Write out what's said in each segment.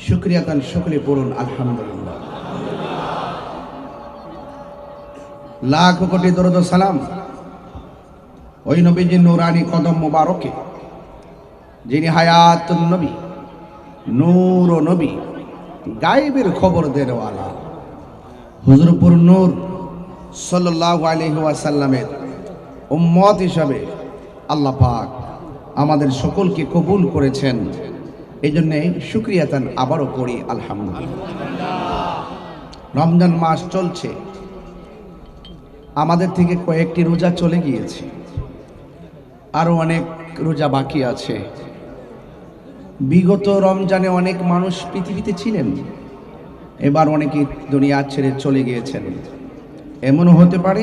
শুকরিয়াতান শুকরে পড়ুন আলহামদুলিল্লাহ। লাখ কোটি দরুদ ও সালাম ওই নবীজির নূরানি কদম মুবারকে, যিনি হায়াতুন নবী, নূর ও নবী, গায়েবের খবর দেওয়ালা হুজুরপুর নূর সাল্লাল্লাহু আলাইহি ওয়াসাল্লামের উম্মত হিসাবে আল্লাহ পাক আমাদের সকলকে কবুল করেছেন। এই জন্যে শুকরিয়াতান আবারও পড়ি আলহামদুলিল্লাহ। রমজান মাস চলছে, আমাদের থেকে কয়েকটি রোজা চলে গিয়েছে, আরো অনেক রোজা বাকি আছে। বিগত রমজানে অনেক মানুষ পৃথিবীতে ছিলেন, এবার অনেকে দুনিয়া ছেড়ে চলে গিয়েছেন। এমনও হতে পারে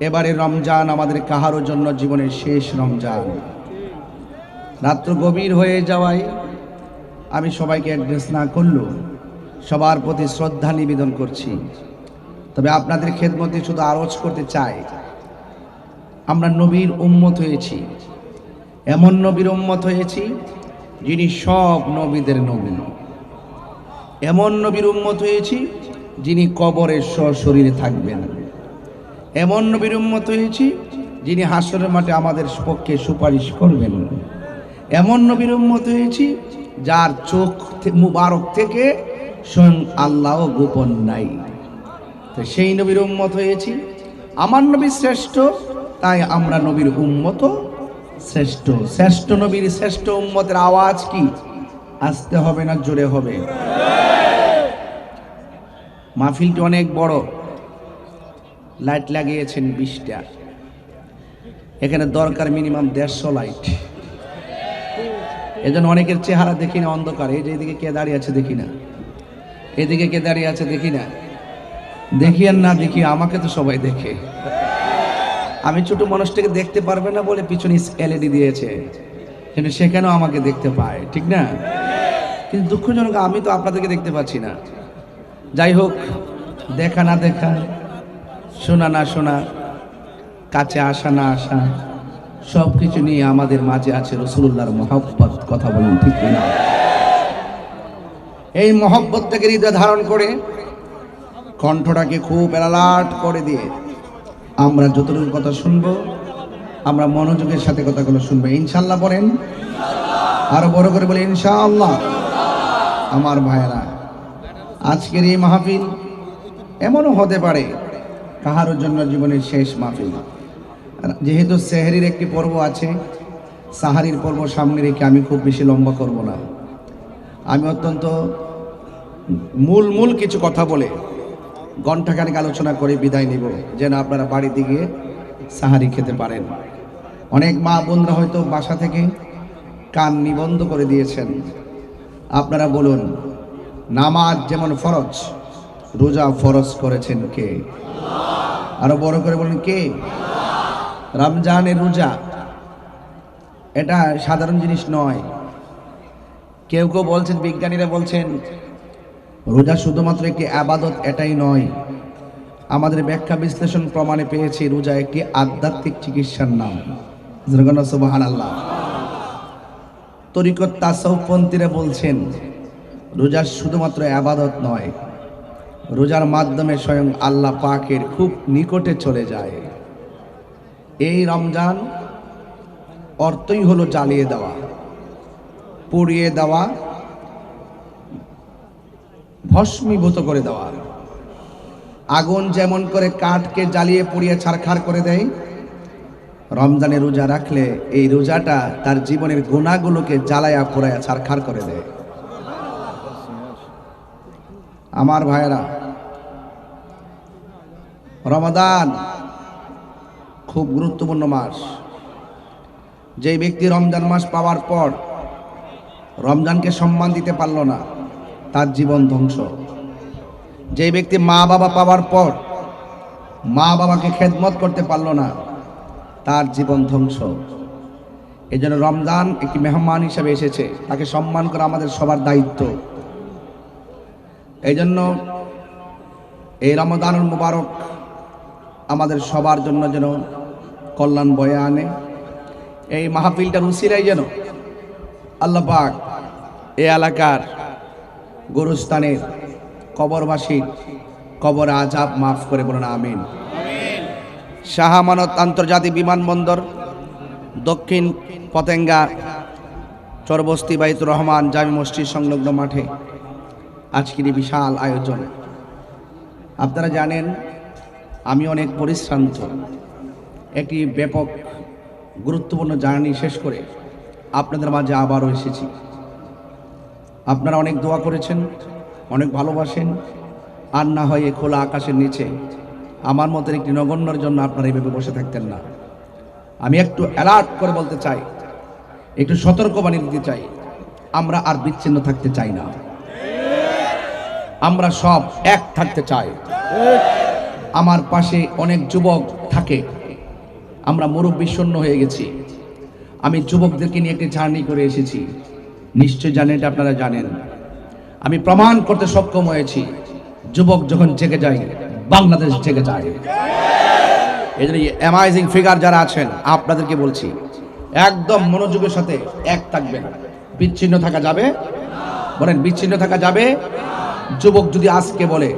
এবারে রমজান আমাদের কাহারও জন্য জীবনের শেষ রমজান। রাত্র গভীর হয়ে যাওয়ায় আমি সবাইকে অ্যাড্রেস না করলেও সবার প্রতি শ্রদ্ধা নিবেদন করছি। তবে আপনাদের খেদমতে শুধু আরজ করতে চাই, আমরা নবীর উম্মত হয়েছি, এমন নবীর উম্মত হয়েছি যিনি সব নবীদের নবী। এমন নবীর উম্মত হয়েছি যিনি কবরের সশরীরে থাকবেন। এমন নবীর উম্মত হয়েছি যিনি হাসরের মাঠে আমাদের পক্ষে সুপারিশ করবেন। এমন নবীর উম্মত হয়েছি যার চোখ মুবারক থেকে স্বয়ং আল্লাহ গোপন নাই। তো সেই নবীর উম্মত হয়েছি। আমার নবী শ্রেষ্ঠ, তাই আমরা নবীর উম্মত শ্রেষ্ঠ। শ্রেষ্ঠ নবীর শ্রেষ্ঠ উম্মতের আওয়াজ কি আসতে হবে না জোরে হবে? মাহফিলটি অনেক বড়, লাইট লাগিয়েছেন 20টা, এখানে দরকার মিনিমাম 150 লাইট। এজন্য অনেকের চেহারা দেখি না, অন্ধকার। এই যে এদিকে কে দাঁড়িয়ে আছে দেখি না, এদিকে কে দাঁড়িয়ে আছে দেখি না। দেখি আর না দেখি আমাকে তো সবাই দেখে। আমি ছোট মানুষটাকে দেখতে পারবে না বলে পিছনে এলইডি দিয়েছে, কিন্তু সেখানেও আমাকে দেখতে পায়, ঠিক না? কিন্তু দুঃখজনক আমি তো আপনাদেরকে দেখতে পাচ্ছি না। যাই হোক, দেখা না দেখা, শোনা না শোনা, কাছে আসা না আসা, সব কিছু নিয়ে আমাদের মাঝে আছে রাসূলুল্লাহর মহব্বত। কথা বলুন ঠিক না? এই মহব্বতটাকে হৃদয়ে ধারণ করে কণ্ঠটাকে খুব এলালাট করে দিয়ে আমরা যতটুকু কথা শুনবো, আমরা মনোযোগের সাথে কথাগুলো শুনবো। ইনশাআল্লাহ বলেন, আরো বড় করে বলে ইনশাআল্লাহ। আমার ভাইয়েরা, আজকের এই মাহফিল এমনও হতে পারে কাহারও জন্য জীবনের শেষ মাহফিল। যেহেতু সেহরির একটি পর্ব আছে, সাহারির পর্ব সামনে রেখে আমি খুব বেশি লম্বা করব না। আমি অত্যন্ত মূল কিছু কথা বলে ঘণ্টাখানেক আলোচনা করে বিদায় নিব, যেন আপনারা বাড়িতে গিয়ে সাহারি খেতে পারেন। অনেক মা বোনরা হয়তো বাসা থেকে কান নিবন্ধ করে দিয়েছেন। আপনারা বলুন, নামাজ যেমন ফরজ, রোজা ফরজ করেছেন কে? আরো বড় করে বলুন কে? রমজানের রোজা এটা সাধারণ জিনিস নয়। কেউ কেউ বলছেন, বিজ্ঞানীরা বলছেন রোজা শুধুমাত্র একটি আবাদত, এটাই নয়। আমাদের ব্যাখ্যা বিশ্লেষণ প্রমাণে পেয়েছি রোজা একটি আধ্যাত্মিক চিকিৎসার নাম। সুবহানাল্লাহ। তরিকত তাসাউফপন্থীরা বলছেন রোজা শুধুমাত্র আবাদত নয়, রোজার মাধ্যমে স্বয়ং আল্লাহ পাকের খুব নিকটে চলে যায়। এই রমজান অর্থই হলো জ্বালিয়ে দেওয়া, পুড়িয়ে দেওয়া, ভস্মীভূত করে দেওয়া। আগুন যেমন করে কাঠকে জ্বালিয়ে পুড়িয়ে ছারখার করে দেয়, রমজানে রোজা রাখলে এই রোজাটা তার জীবনের গুনাহগুলোকে জ্বালায়া পোড়ায়া ছারখার করে দেয়। আমার ভাইয়েরা, রমাদান খুব গুরুত্বপূর্ণ মাস। যে ব্যক্তি রমজান মাস পাওয়ার পর রমজানকে সম্মান দিতে পারল না, তার জীবন ধ্বংস। যে ব্যক্তি মা বাবা পাওয়ার পর মা বাবাকে খেদমত করতে পারল না, তার জীবন ধ্বংস। এই জন্য রমজান একটি মেহমান হিসেবে এসেছে, তাকে সম্মান করা আমাদের সবার দায়িত্ব। এই জন্য এই রমজানুল মুবারক আমাদের সবার জন্য যেন কল্যাণ বয়ে আনে। এই মাহফিলটার উসিলায় যেন আল্লাহ পাক এই এলাকার গোরস্থানের কবরবাসীর কবর আযাব মাফ করে বলুন আমিন। শাহ আমানত আন্তর্জাতিক বিমানবন্দর, দক্ষিণ পতেঙ্গা চরবস্তি বাইতুর রহমান জামি মসজিদ সংলগ্ন মাঠে আজকের এই বিশাল আয়োজন। আপনারা জানেন আমি অনেক পরিশ্রান্ত, একটি ব্যাপক গুরুত্বপূর্ণ জার্নি শেষ করে আপনাদের মাঝে আবারও এসেছি। আপনারা অনেক দোয়া করেছেন, অনেক ভালোবাসেন, আর না হয় খোলা আকাশের নিচে আমার মতো একটি নগণ্যর জন্য আপনারা এইভাবে বসে থাকতেন না। আমি একটু অ্যালার্ট করে বলতে চাই, একটু সতর্কবাণী দিতে চাই, আমরা আর বিচ্ছিন্ন থাকতে চাই না, আমরা সব এক থাকতে চাই। আমার পাশে অনেক যুবক থাকে, আমরা মুরব্বি শূন্য হয়ে গেছি। আমি যুবকদেরকে নিয়ে একটি জার্নি করে এসেছি, নিশ্চয় জানেন, এটা আপনারা জানেন। আমি প্রমাণ করতে সক্ষম হয়েছি, যুবক যখন জেগে যায় বাংলাদেশ জেগে যায়। এই জন্য অ্যামাইজিং ফিগার যারা আছেন আপনাদেরকে বলছি, একদম মনোযোগের সাথে এক থাকবেন। বিচ্ছিন্ন থাকা যাবে? বলেন, বিচ্ছিন্ন থাকা যাবে? যুবক যদি আজকে বলে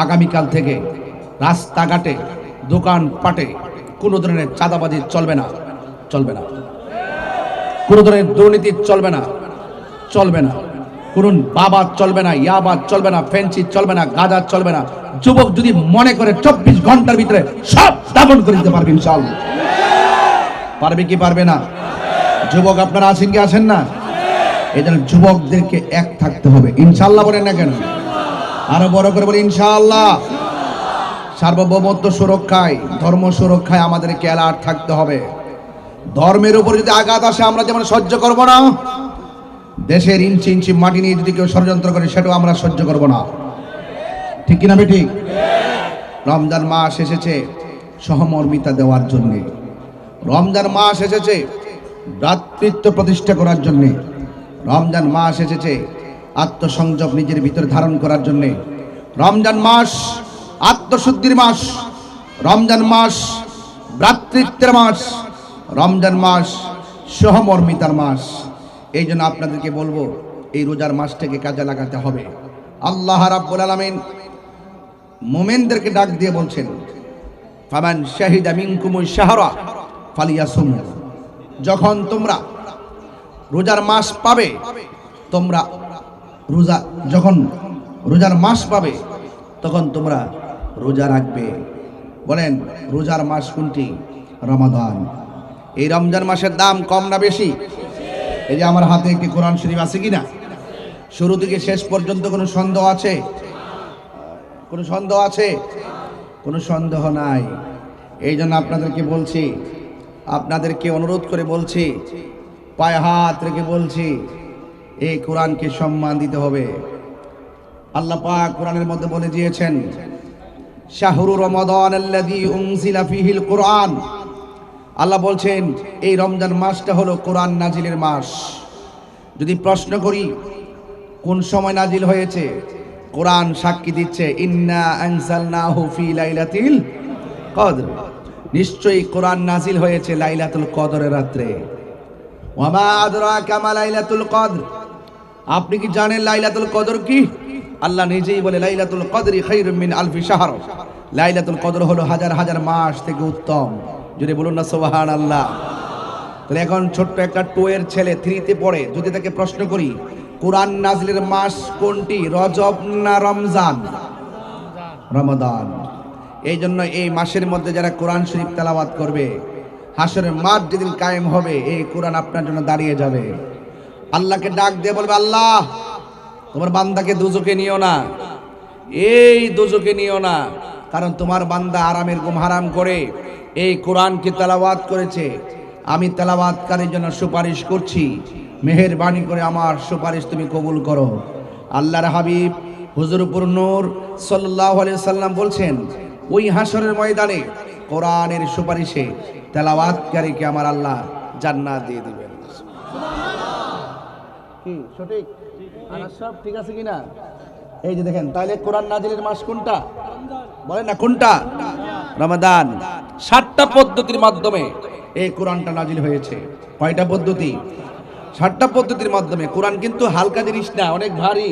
আগামীকাল থেকে রাস্তাঘাটে দোকানপাটে কোনো ধরনের চাঁদাবাজি চলবে না, চলবে না। কোনো ধরনের দুর্নীতি চলবে না, চলবে না। কোন বাবা চলবে না, ইয়াবা চলবে না, ফেন্সি চলবে না, গাঁজা চলবে না। যুবক যদি মনে করে 24 ঘন্টার ভিতরে সব দামন করে দিতে পারবে ইনশাআল্লাহ। পারবে কি পারবে না? যুবক আপনারা আছেন কি আছেন না? এই জন্য যুবকদেরকে এক থাকতে হবে, ইনশাআল্লাহ বলেন না কেন? আরো বড় করে বলি ইনশাআল্লাহ। সার্বভৌমত্ব সুরক্ষায়, ধর্ম সুরক্ষায় আমাদেরকে অ্যালার্ট থাকতে হবে। ধর্মের উপর যদি আঘাত আসে আমরা যেমন সহ্য করব না, দেশের ইঞ্চি ইঞ্চি মাটি নিয়ে যদি কেউ ষড়যন্ত্র করে সেটাও আমরা সহ্য করব না। ঠিক কিনা বেঠিক? রমজান মাস এসেছে সহমর্মিতা দেওয়ার জন্য, রমজান মাস এসেছে ভ্রাতৃত্ব প্রতিষ্ঠা করার জন্য, রমজান মাস এসেছে আত্মসংযম নিজের ভিতরে ধারণ করার জন্য। রমজান মাস আত্মশুদ্ধির মাস, রমজান মাস ভ্রাতৃত্বের মাস, রমজান মাস সহমর্মিতার মাস। এই জন্য আপনাদেরকে বলবো এই রোজার মাসটাকে কাজে লাগাতে হবে। আল্লাহ রাব্বুল আলামিন মুমিনদেরকে ডাক দিয়ে বলছেন, ফামান শাহিদা মিনকুমুশ শাহরা ফালিয়াসুম। যখন তোমরা রোজার মাস পাবে, তোমরা রোজা যখন রোজার মাস পাবে তখন তোমরা রোজা রাখবে। বলেন, রোজার মাস কোনটি? রমাদান। এই রমজান মাসের দাম কম না বেশি? এই যে আমার হাতে একটি কোরআন শরীফ আছে কিনা, শুরু থেকে শেষ পর্যন্ত কোনো সন্দেহ আছে? কোনো সন্দেহ আছে? কোনো সন্দেহ নাই। এই জন্য আপনাদেরকে বলছি, আপনাদেরকে অনুরোধ করে বলছি, পায়ে হাত রেখে বলছি, এই কোরআনকে সম্মান দিতে হবে। আল্লাহ পাক কোরআনের মধ্যে বলে দিয়েছেন, শাহরু রমাদান আল্লাযী উনজিলা ফীহিল কোরআন। আল্লাহ বলছেন এই রমজান মাসটা হলো কোরআন নাজিলের মাস। যদি প্রশ্ন করি কোন সময় নাজিল হয়েছে, কোরআন সাক্ষী দিচ্ছে, ইন্না আনজালনাহু ফি লাইলাতিল কদর। নিশ্চয়ই কোরআন নাজিল হয়েছে লাইলাতুল কদরের রাতে। ওয়া মা আদরাকা মা লাইলাতুল কদর। আপনি কি জানেন লাইলাতুল কদর কি? আল্লাহ নিজেই বলে, লাইলাতুল কদরি খায়রুম মিন আলফি শাহর। লাইলাতুল কদর হলো হাজার হাজার মাস থেকে উত্তম। যদি বলুন না সুবহানাল্লাহ। তাহলে এখন ছোট্ট একটা 2 এর ছেলে 3 পড়ে, যদি তাকে প্রশ্ন করি কোরআন নাজিলের মাস কোনটি, রজব না রমজান? রমাদান। এই জন্য এই মাসের মধ্যে যারা কোরআন শরীফ তেলাওয়াত করবে, হাসরের মাঠ যেদিন কায়েম হবে এই কোরআন আপনার জন্য দাঁড়িয়ে যাবে। আল্লাহকে ডাক দিয়ে বলবে, আল্লাহ তোমার বান্দাকে দুজকে নিও না, এই দুজকে নিও না, কারণ তোমার বান্দা আরামের ঘুম হারাম করে এই কোরআনকে তেলাওয়াত করেছে। আমি তেলাওয়াতকারীর জন্য সুপারিশ করছি, মেহেরবানি করে আমার সুপারিশ তুমি কবুল করো। আল্লাহর হাবিব হুজুরপুর নূর সাল্লাল্লাহু আলাইহি সাল্লাম বলছেন, ওই হাসরের ময়দানে কোরআনের সুপারিশে তেলাওয়াতকারীকে আমার আল্লাহ জান্নাত দিয়ে দিবেন। কি সঠিক? আর সব ঠিক আছে কিনা? এই যে দেখেন, তাহলে কোরআন নাজিলের মাস কোনটা? বলেন না কোনটা? রমাদান। 7টা পদ্ধতির মাধ্যমে এই কোরআনটা নাজিল হয়েছে। কয়টা পদ্ধতি? 7টা পদ্ধতির মাধ্যমে। কোরআন কিন্তু হালকা জিনিস না, অনেক ভারী।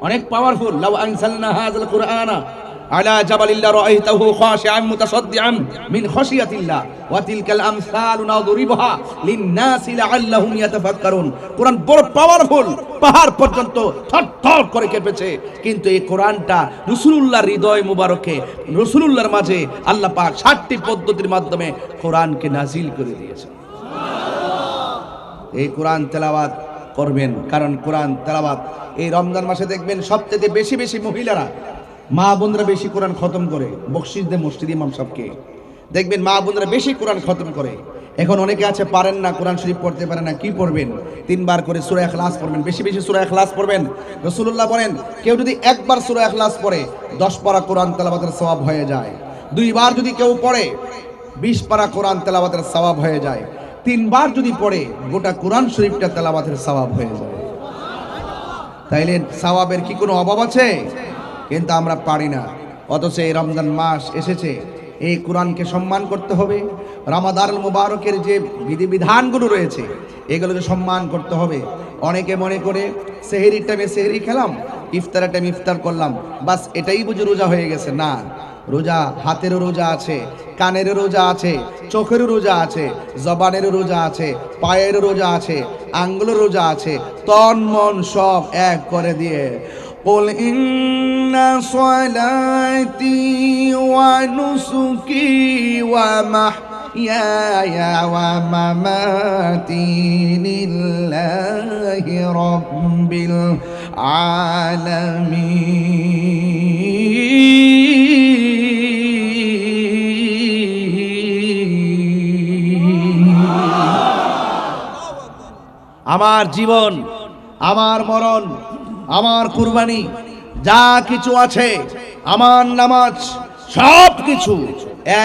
অনেক পাওয়ারফুল। লাউ আনসালনা হাযাল কুরআনা আলা জাবালিন লারাআইতাহু খাশিআন মুতাসাদ্দিআন মিন খাশিয়াতিল্লাহ ওয়া তিলকাল আমসালু নাদরিবুহা লিন-নাসি লাআল্লাহুম ইয়াতাফাক্কারুন। কোরআন বড় পাওয়ারফুল, পাহাড় পর্যন্ত থরথর করে কেঁপেছে, কিন্তু এই কোরআনটা রাসূলুল্লাহর হৃদয় মুবারকে, রাসূলুল্লাহর মাঝে আল্লাহ পাক 60টি পদ্ধতির মাধ্যমে কোরআনকে নাজিল করে দিয়েছেন। এই কোরআন তেলাওয়াত করবেন, কারণ কোরআন তেলাওয়াত এই রমজান মাসে দেখবেন সবচেয়ে বেশি বেশি মহিলারা, মা বোনরা বেশি কোরআন খতম করে। বকশিস দেন মসজিদ ইমাম সাহেবকে, দেখবেন মা বোনরা বেশি কোরআন খতম করে। এখন অনেকে আছে পারেন না, কোরআন শরীফ পড়তে পারে না, কি পড়বেন? 3 বার করে সূরা ইখলাস পড়বেন, বেশি বেশি সূরা ইখলাস পড়বেন। রাসূলুল্লাহ বলেন, কেউ যদি একবার সূরা ইখলাস পড়ে 10 পারা কোরআন তেলাওয়াতের সওয়াব হয়ে যায়। 2 বার যদি কেউ পড়ে 20 পারা কোরআন তেলাওয়াতের সওয়াব হয়ে যায়। 3 বার যদি পড়ে গোটা কোরআন শরীফটা তেলাওয়াতের সওয়াব হয়ে যায়। তাইলে সওয়াবের কি কোনো অভাব আছে? কিন্তু আমরা পারি না। অথচ এই রমজান মাস এসেছে, এই কোরআনকে সম্মান করতে হবে। রমাদানুল মুবারকের যে বিধিবিধানগুলো রয়েছে এগুলোকে সম্মান করতে হবে। অনেকে মনে করে সেহরির টাইমে সেহরি খেলাম, ইফতারের টাইমে ইফতার করলাম, বাস এটাই বুঝি রোজা হয়ে গেছে। না, রোজা হাতেরও রোজা আছে, কানেরও রোজা আছে, চোখেরও রোজা আছে, জবানেরও রোজা আছে, পায়েরও রোজা আছে, আঙ্গুলের রোজা আছে, তন মন সব এক করে দিয়ে قل إن صلاتي ونسكي ومحياي ومماتي لله رب العالمين। আমার জীবন, আমার মরণ, আমার কুরবানি, যা কিছু আছে, আমার নামাজ, সব কিছু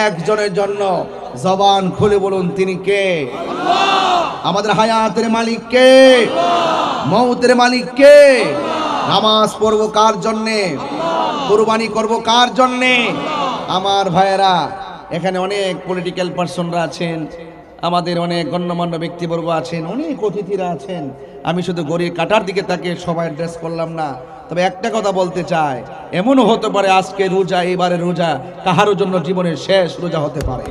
একজনের জন্য। জবান খুলে বলুন, তিনি কে? আল্লাহ। আমাদের হায়াতের মালিক কে? আল্লাহ। মওতের মালিক কে? আল্লাহ। নামাজ পড়বো কার জন্যে? আল্লাহ। কুরবানি করবো কার জন্যে? আল্লাহ। আমার ভাইয়েরা, এখানে অনেক পলিটিক্যাল পার্সনরা আছেন, আমাদের অনেক গণ্যমান্য ব্যক্তিবর্গ আছেন, অনেক অতিথিরা আছেন। আমি শুধু ঘড়ির কাটার দিকে তাকে সবাই ড্রেস করলাম না, তবে একটা কথা বলতে চাই, এমনও হতে পারে আজকে রোজা, এবারে রোজা কাহারও জন্য জীবনের শেষ রোজা হতে পারে।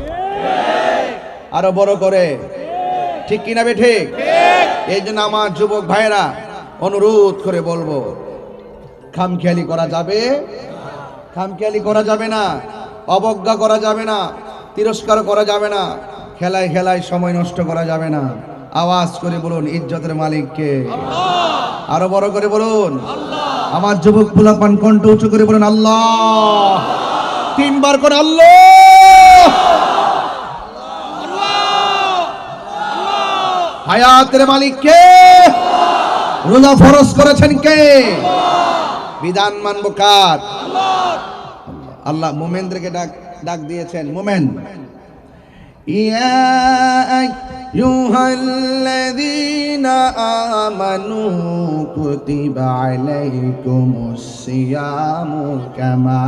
আরো বড় করে, ঠিক কিনা বে ঠিক? এই জন্য আমার যুবক ভাইয়েরা অনুরোধ করে বলবো, খামখেয়ালি করা যাবে, খামখেয়ালি করা যাবে না, অবজ্ঞা করা যাবে না, তিরস্কার করা যাবে না, খেলায় খেলায় সময় নষ্ট করা যাবে না। আওয়াজ করে বলুন, ইজ্জতের মালিক কে? আল্লাহ। আরো বড় করে বলুন, আল্লাহ। আমার যুবক পোলাপান কণ্ঠ উঁচু করে বলুন, আল্লাহ। 3 বার করে আল্লাহ। হায়াতের মালিক কে? রোজা ফরজ করেছেন কে? বিধান মানব কার? আল্লাহ। মোমেনদেরকে ডাক দিয়েছেন, মোমেন। ইয়া আইয়ুহাল্লাযীনা আমানু কুতিবা আলাইকুমুস সিয়ামু কামা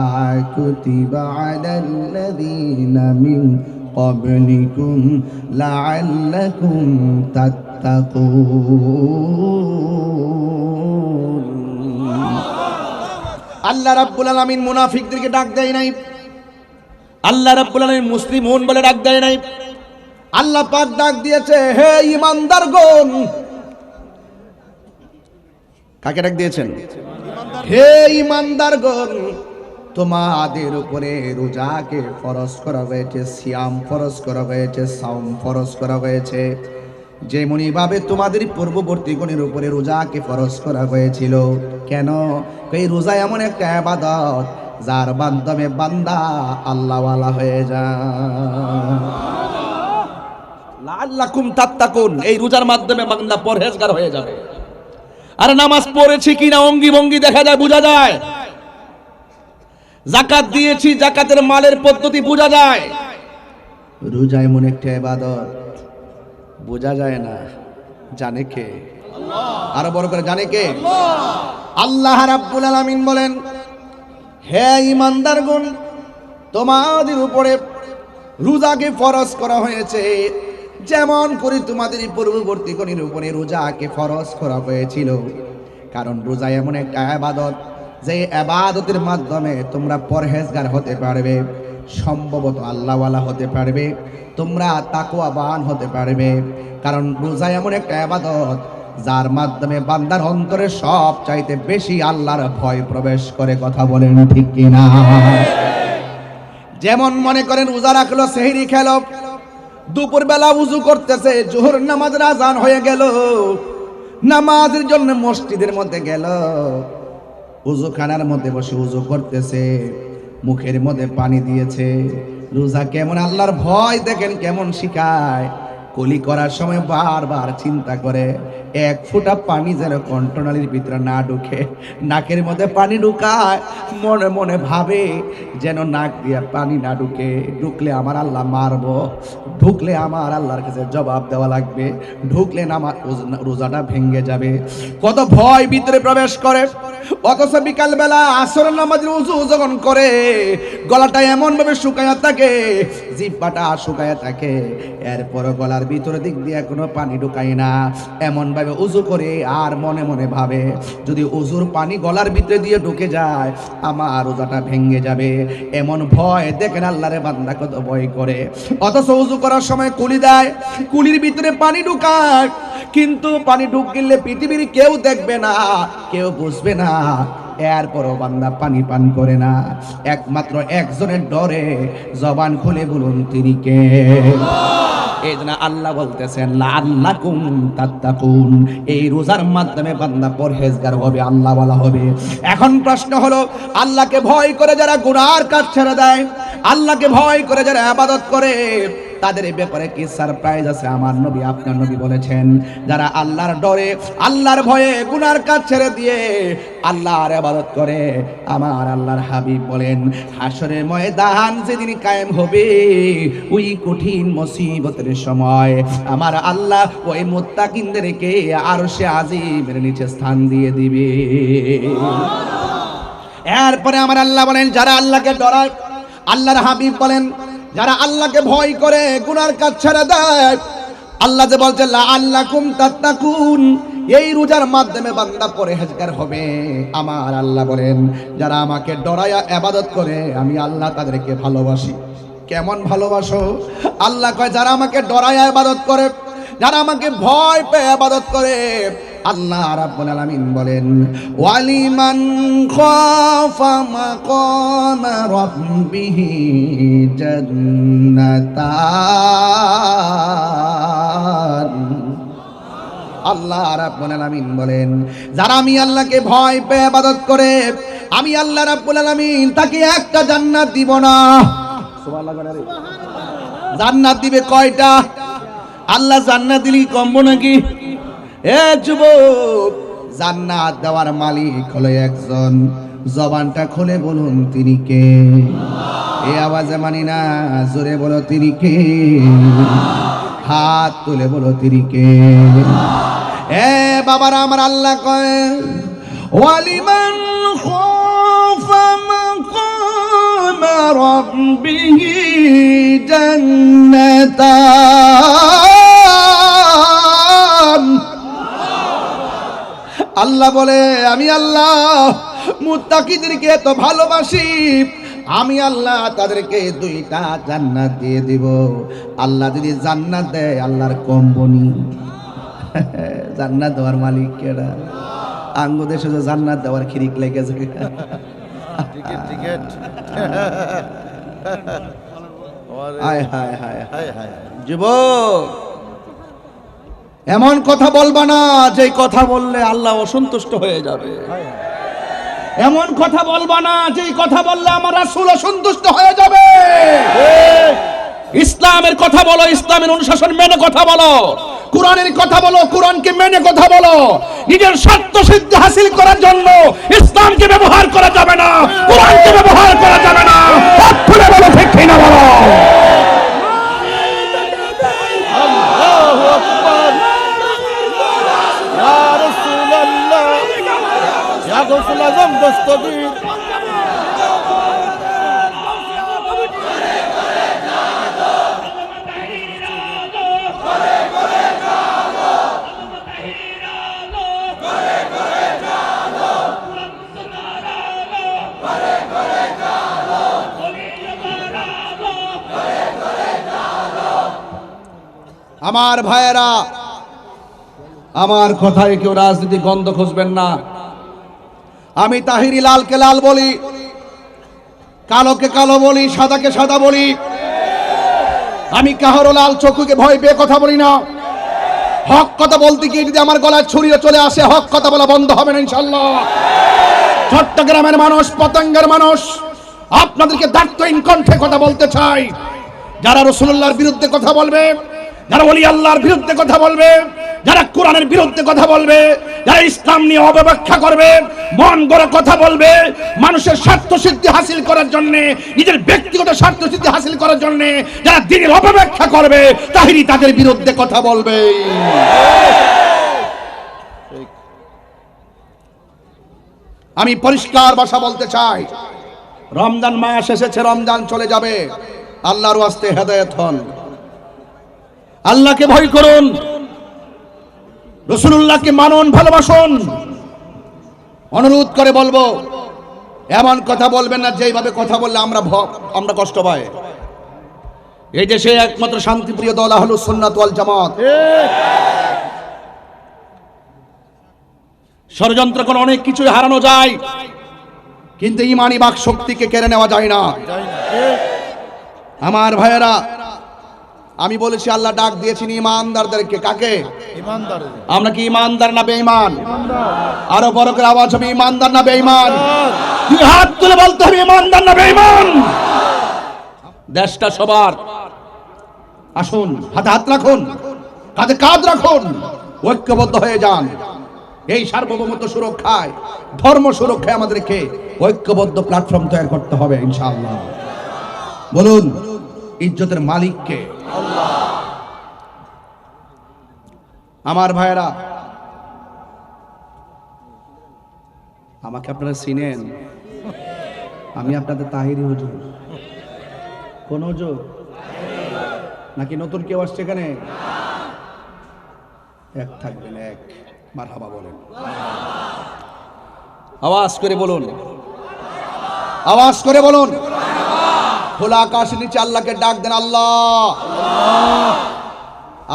কুতিবা আলাল্লাযীনা মিন ক্বাবলিকুম লাআল্লাকুম তাত্তাকুন। আল্লাহ রাব্বুল আলামিন মুনাফিকদেরকে ডাক দেয় নাই, আল্লাহ রাব্বুল আলামিন মুসলিমুন বলে ডাক দেয় নাই। আল্লাহ পাক ডাক দিয়েছে, হে ঈমানদারগণ। কাকে ডাক দিয়েছেন? হে ঈমানদারগণ, তোমাদের উপরে রোজাকে ফরজ করা হয়েছে, সিয়াম ফরজ করা হয়েছে, সাওম ফরজ করা হয়েছে। যেমনি ভাবে তোমাদের পূর্ববর্তীগণের উপরে রোজাকে ফরজ করা হয়েছিল। কেন? এই রোজা এমন একটা ইবাদত যার মাধ্যমে বান্দা আল্লাহওয়ালা হয়ে যায়। লাআল্লাকুম তাত্তাকুন, এই রোজার মাধ্যমে বান্দা পরহেজগার হয়ে যাবে। আর নামাজ পড়েছি কিনা অঙ্গি ভঙ্গি দেখা যায়, বোঝা যায়। যাকাত দিয়েছি, যাকাতের মালের পদ্ধতি বোঝা যায়। রোজা এমন একটা ইবাদত বোঝা যায় না, জানে কে? আল্লাহ। আরো বড় করে, জানে কে? আল্লাহ। আল্লাহ রাব্বুল আলামিন বলেন, হে ঈমানদারগণ, তোমাদের উপরে রোজাকে ফরজ করা হয়েছে যেমন করে তোমাদের পূর্ববর্তীগণের উপরে রোজাকে ফরজ করা হয়েছিল। কারণ রোজা এমন একটা ইবাদত, যে ইবাদতের মাধ্যমে তোমরা পরহেজগার হতে পারবে, সম্ভবত আল্লাহওয়ালা হতে পারবে, তোমরা তাকওয়াবান হতে পারবে। কারণ রোজা এমন একটা ইবাদত যার মাধ্যমে বান্দার অন্তরে সব চাইতে বেশি আল্লাহর ভয় প্রবেশ করে। কথা বলেন ঠিক কিনা? যেমন মনে করেন রোজা রাখলো, সেহরি খেলো, দুপুরবেলা উজু করতেছে, জোহর নামাজের আজান হয়ে গেল, নামাজের জন্য মসজিদের মধ্যে গেল, উজুখানার মধ্যে বসে উজু করতেছে, মুখের মধ্যে পানি দিয়েছে। রোজা কেমন আল্লাহর ভয় দেখেন কেমন শিখায়। কুলি করার সময় বারবার চিন্তা করে এক ফোঁটা পানি যেন কণ্ঠনালীর ভিতরে না ঢুকে, নাকের মধ্যে পানি ঢুকায়, মনে মনে ভাবে যেন নাক দিয়ে পানি না ঢুকে, ঢুকলে আমার আল্লাহ মারবো, ঢুকলে আমার আল্লাহর কাছে জবাব দেওয়া লাগবে, ঢুকলে না আমার রোজাটা ভেঙে যাবে। কত ভয় ভিতরে প্রবেশ করে। অথচ বিকালবেলা আসর নামাজের উজু যখন করে, গলাটা এমন ভাবে শুকায়া থাকে, জিহ্বাটা শুকায়া থাকে, এরপর গলার ভিতরের দিক দিয়ে কোনো পানি ঢুকায় না, এমন ভাবে উজু করে আর মনে মনে ভাবে যদি উজুর পানি গলার ভিতরে দিয়ে ঢুকে যায় আমার রোজাটা ভেঙে যাবে। এমন ভয় দেখেন আল্লাহরে বান্দা কত ভয় করে। অথচ উজু করার সময় কুলি দেয়, কুলির ভিতরে পানি ঢুকায়, কিন্তু পানি ঢুকলে পৃথিবীর কেউ দেখবে না, কেউ বুঝবে না, এরপরও বান্দা পানি পান করে না। একমাত্র একজনের ডরে জবান খুলে বলুন তিনি কে? এই জন্য আল্লাহ বলতেছেন লাআল্লাকুম তাত্তাকুন, এই রোজার মাধ্যমে বান্দা পরহেজগার হবে, আল্লাহওয়ালা হবে। এখন প্রশ্ন হলো, আল্লাহকে ভয় করে যারা গুনার কাজ ছেড়ে দেয়, আল্লাহকে ভয় করে যারা ইবাদত করে, তাদের ব্যাপারে কি সারপ্রাইজ আছে? আমার নবী, আপনার নবী বলেছেন, যারা আল্লাহর ডরে, আল্লাহর ভয়ে গুনার কাজ ছেড়ে দিয়ে আল্লাহর ইবাদত করে, আমার আল্লাহর হাবিব বলেন হাসরের ময়দান যেদিন কায়েম হবে, ওই কঠিন মুসিবতের সময় আমার আল্লাহ ওই মুত্তাকিনদেরকে আরশে আজিমের নিচে স্থান দিয়ে দিবে। এরপরে আমার আল্লাহ বলেন যারা আল্লাহকে ডরায়, আল্লাহর হাবিব বলেন যারা আল্লাহকে ভয় করে গুনার কাজ ছেড়ে দেয়, আল্লাহ যে বলছে লাআল্লাকুম তাত্তাকুন, এই রোজার মাধ্যমে বান্দা পরহেজগার হবে। আমার আল্লাহ বলেন যারা আমাকে ডরায়া ইবাদত করে আমি আল্লাহ তাদেরকে ভালোবাসি। কেমন ভালোবাসো? আল্লাহ কয় যারা আমাকে ডরায়া ইবাদত করে, যারা আমাকে ভয় পেয়ে ইবাদত করে, আল্লাহ রাব্বুল আলামিন বলেন ওয়ালিমান খাফা মাকাম রাব্বিহি জান্নাতান। আল্লাহ রাব্বুল আলামিন বলেন যারা আমি আল্লাহকে ভয় পেয়ে ইবাদত করে, আমি আল্লাহ রাব্বুল আলামিন তাকে একটা জান্নাত দিব না। সুবহানাল্লাহ। জান্নাত দিবে কয়টা? আল্লাহ জান্নাত দিলি কমবো নাকি? এ যুবক, জান্নাত দেওয়ার মালিক হলো একজন। জবানটা খুলে বলুন তিনি কে? এ আওয়াজে মানি না, জোরে বলো তিনি কে? হাত তুলে বলো তিনি কে? এ বাবারা, আমার আল্লাহ কয় ওয়ালিমান খাফা মাকাম রাব্বিহি জান্নাতান। আল্লাহ বলে আমি আল্লাহ মুত্তাকিদেরকে এত ভালোবাসি, আমি আল্লাহ তাদেরকে দুইটা জান্নাত দিয়ে দিব। আল্লাহ যদি জান্নাত দেয় আল্লাহর কম্বনি। জান্নাত দেওয়ার মালিক কেডা? আঙ্গু দেশে যে জান্নাত দেওয়ার খিরিক লেগেছে। যুবক, এমন কথা বলবা না যে কথা বললে আল্লাহ অসন্তুষ্ট হয়ে যাবে। এমন কথা বলবা না যে কথা বললে আমার রাসূল অসন্তুষ্ট হয়ে যাবে। ইসলামের কথা বলো, ইসলামের অনুশাসন মেনে কথা বলো, কোরআনের কথা বলো, কোরআনকে মেনে কথা বলো। নিজের স্বার্থ সিদ্ধি হাসিল করার জন্য ইসলামকে ব্যবহার করা যাবে না, কোরআনকে ব্যবহার করা যাবে না। হাত তুলে বলো ঠিক কিনা বলো। গৌসুল আজম দস্তগীর আমার ভাইয়েরা, আমার কথায় কেউ রাজনীতি গন্ধ খুঁজবেন না। আমি তাহিরি লালকে লাল বলি, কালোকে কালো বলি, সাদাকে সাদা বলি। আমি কাহারো লাল চক্ষুকে ভয় পেয়ে কথা বলি না। হক কথা বলতে গিয়ে যদি আমার গলায় ছুরিয়ে চলে আসে, হক কথা বলা বন্ধ হবে না ইনশাআল্লাহ। চট্টগ্রামের মানুষ, পতেঙ্গার মানুষ, আপনাদেরকে দায়িত্বহীন কণ্ঠে কথা বলতে চাই। যারা রাসূলুল্লাহর বিরুদ্ধে কথা বলবে, যারা ওলি আল্লাহর বিরুদ্ধে কথা বলবে, যারা কোরআনের বিরুদ্ধে কথা বলবে, যারা ইসলাম নিয়ে অপব্যাখ্যা করবে, মন গড়া কথা বলবে, মানুষের স্বার্থ সিদ্ধি হাসিল করার জন্য, নিজের ব্যক্তিগত স্বার্থ সিদ্ধি হাসিল করার জন্য যারা দ্বীনের অপব্যাখ্যা করবে, তাহিরি তাদের বিরুদ্ধে কথা বলবে। আমি পরিষ্কার ভাষা বলতে চাই, রমজান মাস এসেছে, রমজান চলে যাবে। আল্লাহর ওয়াস্তে হেদায়েত হন, আল্লাহকে ভয় করুন, রাসূলুল্লাহকে মানুন, ভালোবাসুন। অনুরোধ করে বলবো, এমন কথা বলবেন না যেইভাবে কথা বললে আমরা কষ্ট পাই। এই দেশে একমাত্র শান্তিপ্রিয় দল আহলুস সুন্নাত ওয়াল জামাত। ষড়যন্ত্র করে অনেক কিছুই হারানো যায়, কিন্তু ঈমানি বাক শক্তিকে কেড়ে নেওয়া যায় না। আমার ভাইয়েরা, আমি বলেছি আল্লাহ ডাক দিয়েছেন ঈমানদারদেরকে। কাকে? ইমানদার। আমরা কি ঈমানদার না বেঈমান? আরো বড় করে আওয়াজ হবে, ঈমানদার না বেঈমান? দুই হাত তুলে বলতে হবে, ঈমানদার না বেঈমান? দেশটা সবার। আসুন, হাতে হাত রাখুন, কাঁধে কাঁধ রাখুন, ঐক্যবদ্ধ হয়ে যান। এই সার্বভৌমত্ব সুরক্ষায়, ধর্ম সুরক্ষায় আমাদেরকে ঐক্যবদ্ধ প্ল্যাটফর্ম তৈরি করতে হবে ইনশাআল্লাহ। বলুন, ইজ্জতের মালিক কে? আল্লাহ। আমার ভাইয়েরা, আমাকে আপনারা চিনেন, আমি আপনাদের তাহিরি হুজুর। কোন হুজুর? নাকি নতুন কেউ আসছে এখানে? এক থাকবেন, এক। মারহাবা বলেন, আওয়াজ করে বলুন, আওয়াজ করে বলুন। খোলা আকাশের নিচে আল্লাহকে ডাক দেন, আল্লাহ।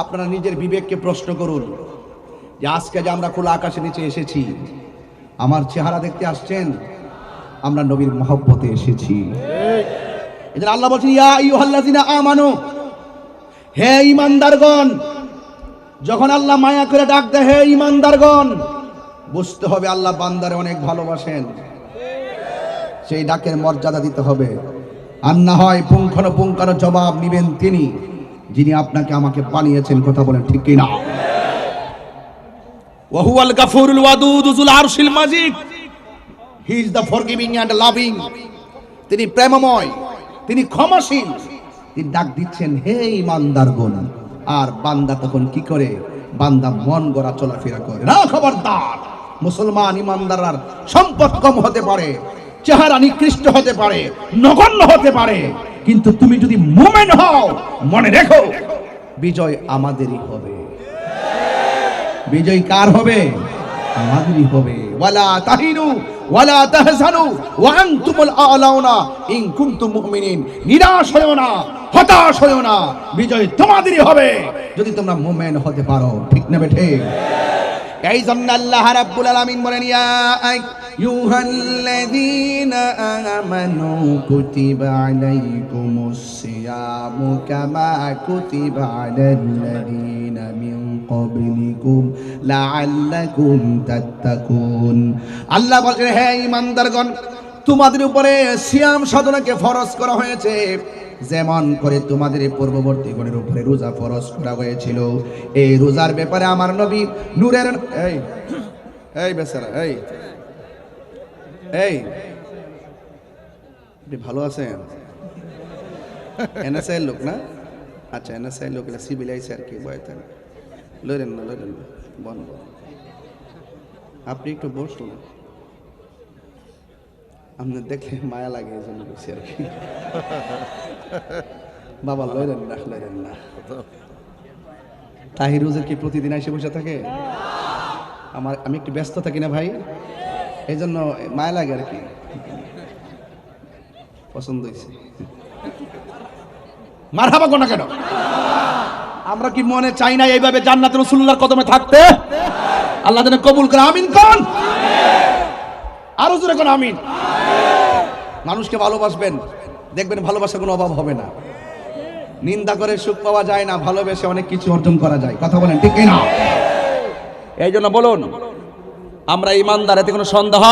আপনারা নিজের বিবেককে প্রশ্ন করুন যে আজকে যে আমরা খোলা আকাশের নিচে এসেছি, আমার চেহারা দেখতে আসছেন? আমরা নবীর মহব্বতে এসেছি। এদের আল্লাহ বলছেন, ইয়া আইয়ুহাল্লাযিনা আমানু, হে ঈমানদারগণ। যখন আল্লাহ মায়া করে ডাক দেয়, হে ঈমানদারগণ, বুঝতে হবে আল্লাহ বান্দারে অনেক ভালোবাসেন। সেই ডাকের মর্যাদা দিতে হবে। আর না হয় পুঙ্খানুপুঙ্খানু জবাব নিবেন তিনি, যিনি আপনাকে আমাকে বানিয়েছেন। কথা বলেন ঠিক কি না? ওয়া হুয়াল গাফুরুল ওয়াদুদ যুল আরশিল মাজিদ। He is the forgiving and loving. তিনি প্রেমময়, তিনি ক্ষমাশীল। তিনি ডাক দিচ্ছেন, হে ঈমানদারগণ। আর বান্দা তখন কি করে? বান্দা মন গড়া চলাফেরা করে না। খবরদার, মুসলমান ঈমানদাররা সম্পদ কম হতে পারে, চেহারা নিকৃষ্ট হতে পারে, নগণ্য হতে পারে, কিন্তু তুমি যদি মুমিন হও, মনে রেখো বিজয় আমাদেরই হবে। বিজয় কার হবে? আমাদেরই হবে। ওয়ালা তাহিনু ওয়ালা তাহজানু ওয়া আনতুমুল আ'লাউনা ইন কুনতুম মুমিনিন। নিরাশ হয়ো না, হতাশ হয়ো না, বিজয় তোমাদেরই হবে যদি তোমরা মুমিন হতে পারো। ঠিক না বেঠে? এই জন্য আল্লাহ রাব্বুল আলামিন বলেন, ইয়া আইয়ুহাল্লাযীনা আমানু কুতিবা আলাইকুমুস সিয়ামু কামা কুতিবা আলাল্লাযীনা মিন ক্বাবলিকুম লাআল্লাকুম তাত্তাকুন। আল্লাহ বলেন, হে ঈমানদারগণ, তোমাদের উপরে সিয়াম সাধনাকে ফরজ করা হয়েছে, যেমন করে তোমাদের পূর্ববর্তী গণের উপরে রোজা ফরজ করা হয়েছিল। এই রোজার ব্যাপারে আমার নবী নূরের এই বেচারা এই ভালো আছেন? এনএসআই লোক না? আচ্ছা, এনএসআই লোক, সিভিল আইসি আর কি বয়তেন। লইলেন না, বন আপনি একটু বসুন, আপনার দেখলে মায়া লাগে, এই জন্য বসি আর কি। বাবা লইলেন না। তাহির হুজুর কি প্রতিদিন এসে বসে থাকে? আমি একটু ব্যস্ত থাকি না ভাই, এই জন্য মায়া লাগে আর কি। পছন্দ হয়েছে, মারহাবা কোনা কেন? আমরা কি মনে চাই না এইভাবে জান্নাতুল রাসূলুল্লাহর কদমে থাকতে? আল্লাহ যেন কবুল করে, আমিন কোন, আরো জোরে কোন আমিন। মানুষকে ভালোবাসবেন, দেখবেন ভালোবাসার কোনো অভাব হবে না। নিন্দা করে সুখ পাওয়া যায় না, ভালোবেসে অনেক কিছু অর্জন করা যায়। কথা বলেন ঠিক না? এই জন্য বলুন আমরা ইমানদার, এতে কোনো সন্দেহ।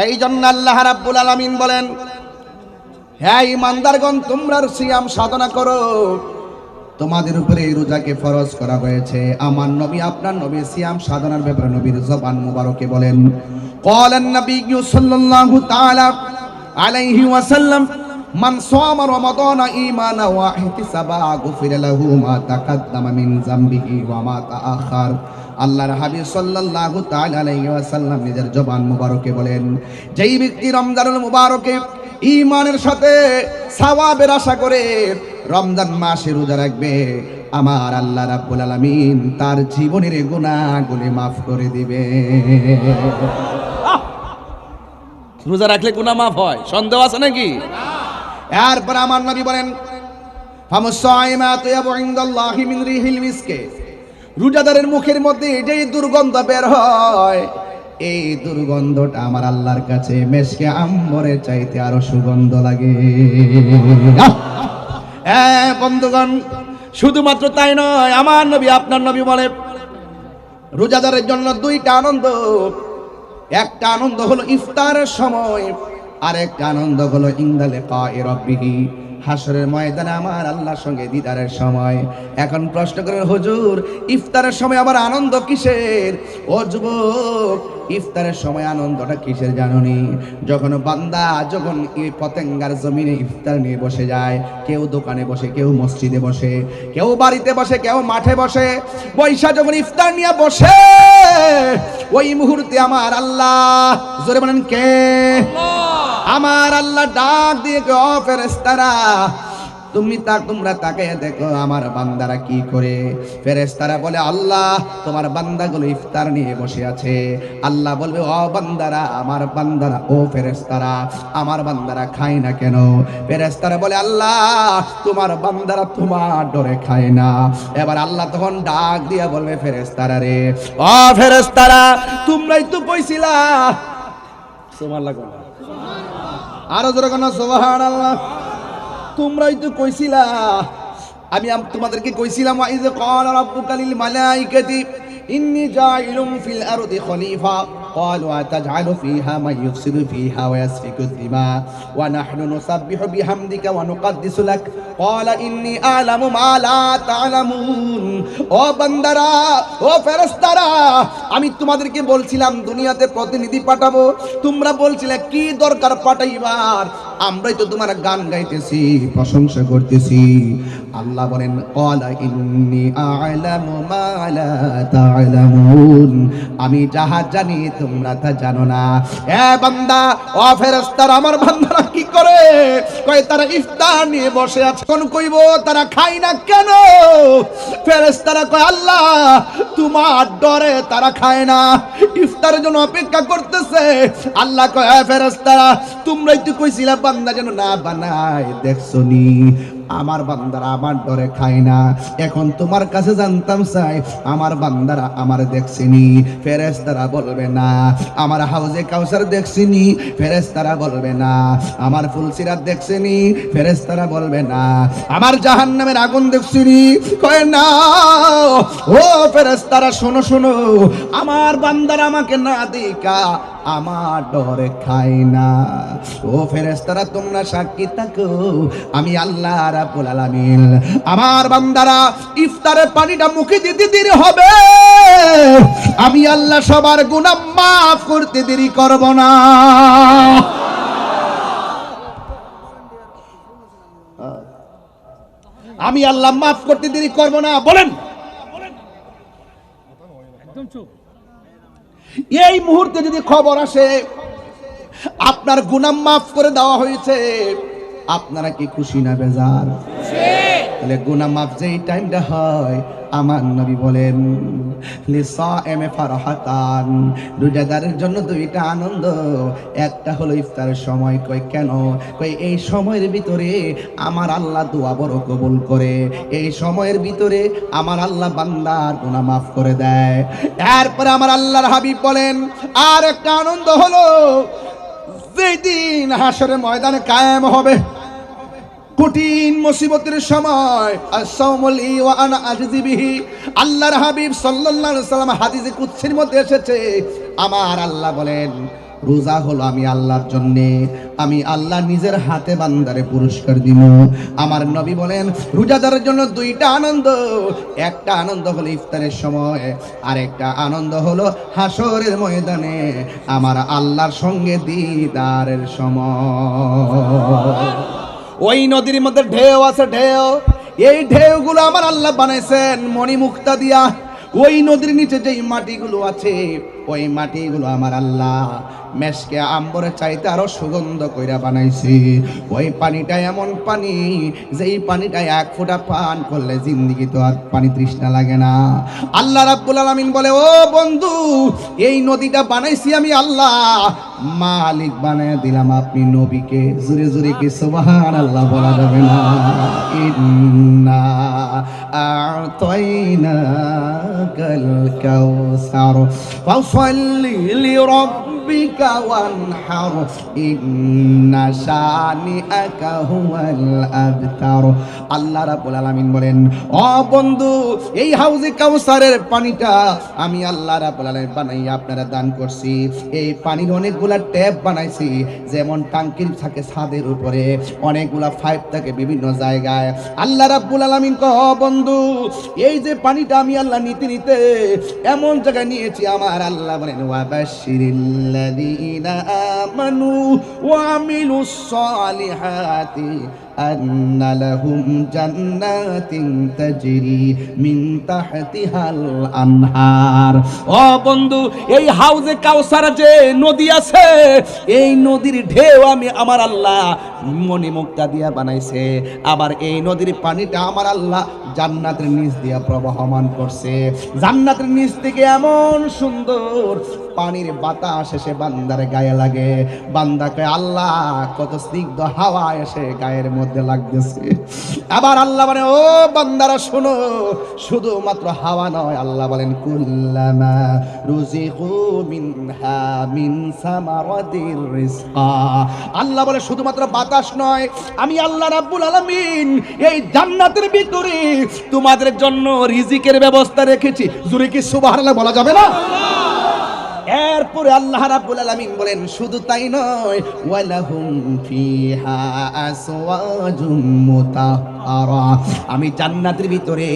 এই জন্য আল্লাহ রাব্বুল আলামিন বলেন, হে ইমানদারগণ, তোমরা সিয়াম সাধনা করো, তোমাদের উপরে এই রোজাকে ফরজ করা হয়েছে। আমার নবী, আপনার নবী সিয়াম সাধনার ব্যাপারে নবীর জবান মুবারকে বলেন, ক্বালান নাবিয়্যু সাল্লাল্লাহু তাআলা আলাইহি ওয়াসাল্লাম, মান সামা রমাদানা ঈমানান ওয়া ইহতিসাবা গুফিরা লাহু মা তাকাদ্দামা মিন যামবিহি ওয়া মা তাআখার। আল্লাহর হাবিব সাল্লাল্লাহু তাআলা আলাইহি ওয়াসাল্লাম নিজের জবান মুবারকে বলেন, যেই ব্যক্তি রমজানুল মুবারকে ঈমানের সাথে সওয়াবের আশা করে রমজান মাসে রোজা রাখবে, আমার আল্লাহ রাব্বুল আলামিন তার জীবনের গুনাহগুলি মাফ করে দিবে। রোজা রাখলে গুনাহ মাফ হয়, সন্দেহ আছে নাকি? এরপর আমার নবী বলেন, ফামুসাইমাতু ইয়াবু ইনদাল্লাহি মিন রিহিল মিসকে, রোজাদারের মুখের মধ্যে যেই দুর্গন্ধ বের হয়, এই দুর্গন্ধটা আমার আল্লাহর কাছে মেশকে আম্বরের চাইতে আরো সুগন্ধ লাগে। বন্ধুগণ, শুধুমাত্র তাই নয়, আমার নবী, আপনার নবী বলে, রোজাদারের জন্য দুইটা আনন্দ। একটা আনন্দ হলো ইফতারের সময়, আর একটা আনন্দ হলো ইনদা লিকাই রাব্বিহি, হাসরের ময়দানে আমার আল্লাহর সঙ্গে দিদারের সময়। এখন প্রশ্ন করেন, হুজুর ইফতারের সময় আবার আনন্দ কিসের? ও যুবক, ইফতারের সময় আনন্দটা কিসের জানোনি? যখন বান্দা যখন এই পতেঙ্গার জমিনে ইফতার নিয়ে বসে যায়, কেউ দোকানে বসে, কেউ মসজিদে বসে, কেউ বাড়িতে বসে, কেউ মাঠে বসে, বৈশা যখন ইফতার নিয়ে বসে, ওই মুহূর্তে আমার আল্লাহ, জোরে বলেন কে? আমার আল্লাহ ডাক দিয়ে কে, ও ফেরেশতারা, তোমরা তাকায় দেখো আমার বান্দারা কি করে। ফেরেশতারা বলে, আল্লাহ তোমার বান্দাগুলো ইফতার নিয়ে বসে আছে। আল্লাহ বলবে, ও বান্দারা, আমার বান্দারা, ও ফেরেশতারা, আমার বান্দারা খায় না কেন? ফেরেশতারা বলে, আল্লাহ তোমার বান্দারা তোমার ডরে খায় না। এবার আল্লাহ তখন ডাক দিয়া বলবে, ফেরেশতারা রে, ও ফেরেশতারা, তোমরাই তো কইছিলা, সুবহানাল্লাহ, আরো জোরে কোন সুবহানাল্লাহ, তোমরাই তো কইছিলা, আমি তোমাদেরকে কইছিলাম, ওয়াইজ ক্বালা রাব্বুকা লিল মালাইকাতি ইন্নী জাইলুম ফিল আরদি খলিফা ক্বালু আতাজআলু ফিহা মান ইফসিদু ফিহা ওয়া ইয়াসফিকু দিমা ওয়া নাহনু নুসাব্বিহু বিহামদিকা ওয়া নুকাদ্দিসু লাক ক্বালা ইন্নী আ'লামু মা লা তা'লামুন। ও বান্দারা, ও ফেরেশতারা, আমি তোমাদেরকে বলছিলাম দুনিয়াতে প্রতিনিধি পাঠাবো, তোমরা বলছিলে কি দরকার পাঠাইবার, আমরাই তো তোমার গান গাইতেছি, প্রশংসা করতেছি। আল্লাহ বলেন, ক্বালা ইন্নী আ'লামু মা লা তা'লামুন, আমি যাহা জানি তোমরা তা জানো না। এ বান্দা, ও ফেরেশতারা, আমার বান্দারা কি করে? কয় তারা ইফতার নিয়ে বসে আছে। কোন কইব তারা খায় না কেন? ফেরেশতারা কয়, আল্লাহ তোমার ডরে তারা খায় না, ইফতারের জন্য অপেক্ষা করতেছে। আল্লাহ কয়, এ ফেরেশতারা, তোমরাই তো কইছিলা বান্দা যেন না বানায়, দেখছনি আমার বান্দারা আমার ডরে খায় না। এখন তোমার কাছে জানতাম চাই, আমার বান্দারা আমার দেখছিনি? ফেরেশতারা বলবে না। আমার হাউজে কাউসার দেখছিনি? ফেরেশতারা বলবে না। আমার ফুলসিরাত দেখছিনি? ফেরেশতারা বলবে না। আমার জাহান্নামের আগুন দেখছিনি? কয় না। ও ফেরেশতারা, শোনো শোনো, আমার বান্দারা আমাকে না দেখা আমার ডরে খায় না। ও ফেরেশতারা, তোমরা সাক্ষী থাকো, আমি আল্লাহ রাব্বুল আলামিন আমার বান্দারা ইফতারের পানিটা মুখে দিতে দেরি হবে, আমি আল্লাহ সবার গুনাহ মাফ করতে দেরি করব না। আমি আল্লাহ মাফ করতে দেরি করব না। বলেন, একদম চুপ। এই মুহূর্তে যদি খবর আসে আপনার গুনাহ মাফ করে দেওয়া হয়েছে, আপনারা কি খুশি না বেজার? তাহলে গুনাহ মাফ যেই টাইমটা হয়, আমার নবী বলেন লিসাইমে ফারহাতান, রোজাদারের জন্য দুইটা আনন্দ। একটা হলো ইফতারের সময়। কই কেন? কই এই সময়ের ভিতরে আমার আল্লাহ দোয়া বড় কবুল করে, এই সময়ের ভিতরে আমার আল্লাহ বান্দার গুনাহ মাফ করে দেয়। এরপরে আমার আল্লাহর হাবিব বলেন আর একটা আনন্দ হলো যেদিন হাসরের ময়দানে কায়েম হবে কঠিন মুসিবতের সময়, আসসাউমুলি ওয়া আনা আজজি বিহি। আল্লাহর হাবিব সাল্লাল্লাহু আলাইহি সাল্লাম হাদিসে কুদসির মধ্যে এসেছে, আমার আল্লাহ বলেন রোজা হলো আমি আল্লাহর জন্য, আমি আল্লাহ নিজের হাতে বান্দারে পুরস্কার দিব। আমার নবী বলেন রোজাদারের জন্য দুইটা আনন্দ, একটা আনন্দ হলো ইফতারের সময়, আর একটা আনন্দ হলো হাসরের ময়দানে আমার আল্লাহর সঙ্গে দিদারের সময়। ওই নদীর মধ্যে ঢেউ আছে, ঢেউ, এই ঢেউগুলো আমার আল্লাহ বানাইছেন মণিমুক্তা দিয়া। ওই নদীর নিচে যেই মাটিগুলো আছে, ওই মাটিগুলো আমার আল্লাহ মেশকে আম্বরের চাইতে আরো সুগন্ধ কইরা বানাইছি। ওই পানিটা এমন পানি, যেই পানিটা এক ফোঁটা পান করলে জিন্দেগি তো আর পানি তৃষ্ণা লাগে না। আল্লাহ রাব্বুল আলামিন বলে ও বন্ধু, এই নদীটা বানাইছি আমি আল্লাহ, মালিক বানায় দিলাম আপনি নবীকে। জোরে জোরে কি সুবহানাল্লাহ বলা যাবে না? ইন্না আ'তাইনাকাল কাউসার ফাসাল্লি লিরাব্বিকা ওয়ানহার ইন্না শানিআকা হুয়াল আবতার। আল্লাহ রাব্বুল আলামিন বলেন ও বন্ধু, এই হাউজে কাউসারের পানিটা আমি আল্লাহ রাব্বুল আলামিন বানাই আপনারা দান করছি। এই পানির অনেকগুলা ট্যাপ বানাইছি, যেমন টাঙ্কির থাকে ছাদের উপরে, অনেকগুলা পাইপ থাকে বিভিন্ন জায়গায়। আল্লাহ রাব্বুল আলামিন কয় ও বন্ধু, এই যে পানিটা আমি আল্লাহ নিতে নিতে এমন জায়গায় নিয়েছি, আমার আল্লাহ বলেন ওয়াবাশশিরিল্লাযীনা আমানু ওয়া আমিলুস সালিহাতি আন্না লাহুম জান্নাতিন তাজরি মিন তাহতিহাল আনহার। ও বন্ধু, এই হাউজে কাউসার যে নদী আছে, এই নদীর ঢেউ আমি আমার আল্লাহ মণিমুক্তা দিয়া বানাইছে। আবার এই নদীর পানিটা আমার আল্লাহ জান্নাতের নিচ দিয়া প্রবাহমান করছে। জান্নাতের নিচ থেকে এমন সুন্দর পানির বাতাস এসে বান্দার গায়ে লাগে। বান্দাকে আল্লাহ কত স্নিগ্ধ হাওয়া এসে গায়ের মধ্যে লাগতেছে। আবার আল্লাহ বলেন ও বান্দারা শোনো, শুধুমাত্র হাওয়া নয়, আল্লাহ বলেন কুল্লামা রুজিকু মিনহা মিন সামারাতির রিজকা। আল্লাহ বলে শুধুমাত্র বাতাস নয়, আমি আল্লাহ রাব্বুল আলামিন এই জান্নাতের ভিতরে তোমাদের জন্য রিজিকের ব্যবস্থা রেখেছি। জোরে কি সুবহানাল্লাহ বলা যাবে না? এরপরে আল্লাহ রাব্বুল আলামিন বলেন শুধু তাই নয়, ওয়ালাহুম ফিহা আসওয়াজুম মুতাহহারা, আমি জান্নাতের ভিতরে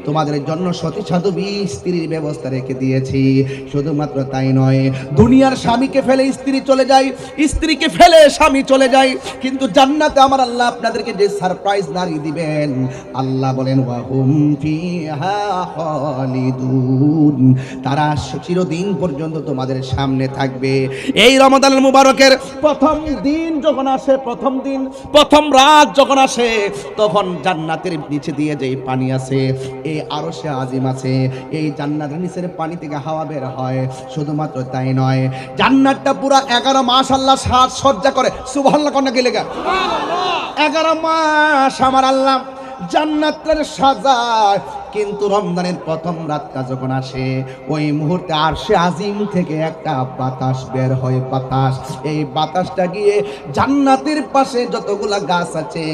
তোমাদের জন্য সতী সাধবী স্ত্রীর ব্যবস্থা রেখে দিয়েছি। শুধুমাত্র তাই নয়, দুনিয়ার স্বামীকে ফেলে স্ত্রী চলে যায়, স্ত্রীকে ফেলে স্বামী চলে যায়, কিন্তু জান্নাতে আমার আল্লাহ আপনাদেরকে যে সারপ্রাইজ নারী দিবেন, আল্লাহ বলেন ওয়াহুম ফিহা খালিদুন, তারা চিরদিন পর্যন্ত তোমাদের সামনে থাকবে। এই রমাদানুল মুবারকের প্রথম দিন যখন আসে, প্রথম দিন প্রথম রাত যখন আসে, তখন জান্নাতের নিচে দিয়ে যে পানি আছে, এই আরশে আজিম আছে, এই জান্নাতের নিচের পানি থেকে হাওয়া বের হয়। শুধুমাত্র তাই নয়, জান্নাতটা পুরো 11 মাস আল্লাহ সাজসজ্জা করে। সুবহানাল্লাহ কোন কি লেখা? 11 মাস আমার আল্লাহ জান্নাতের সাজায়। কিন্তু রমজানের প্রথম রাতটা যখন আসে, ওই মুহূর্তে আরশে আজিম থেকে একটা বাতাস বের হয়, বাতাস, এই বাতাসটা গিয়ে জান্নাতের পাশে যতগুলা গাছ আছে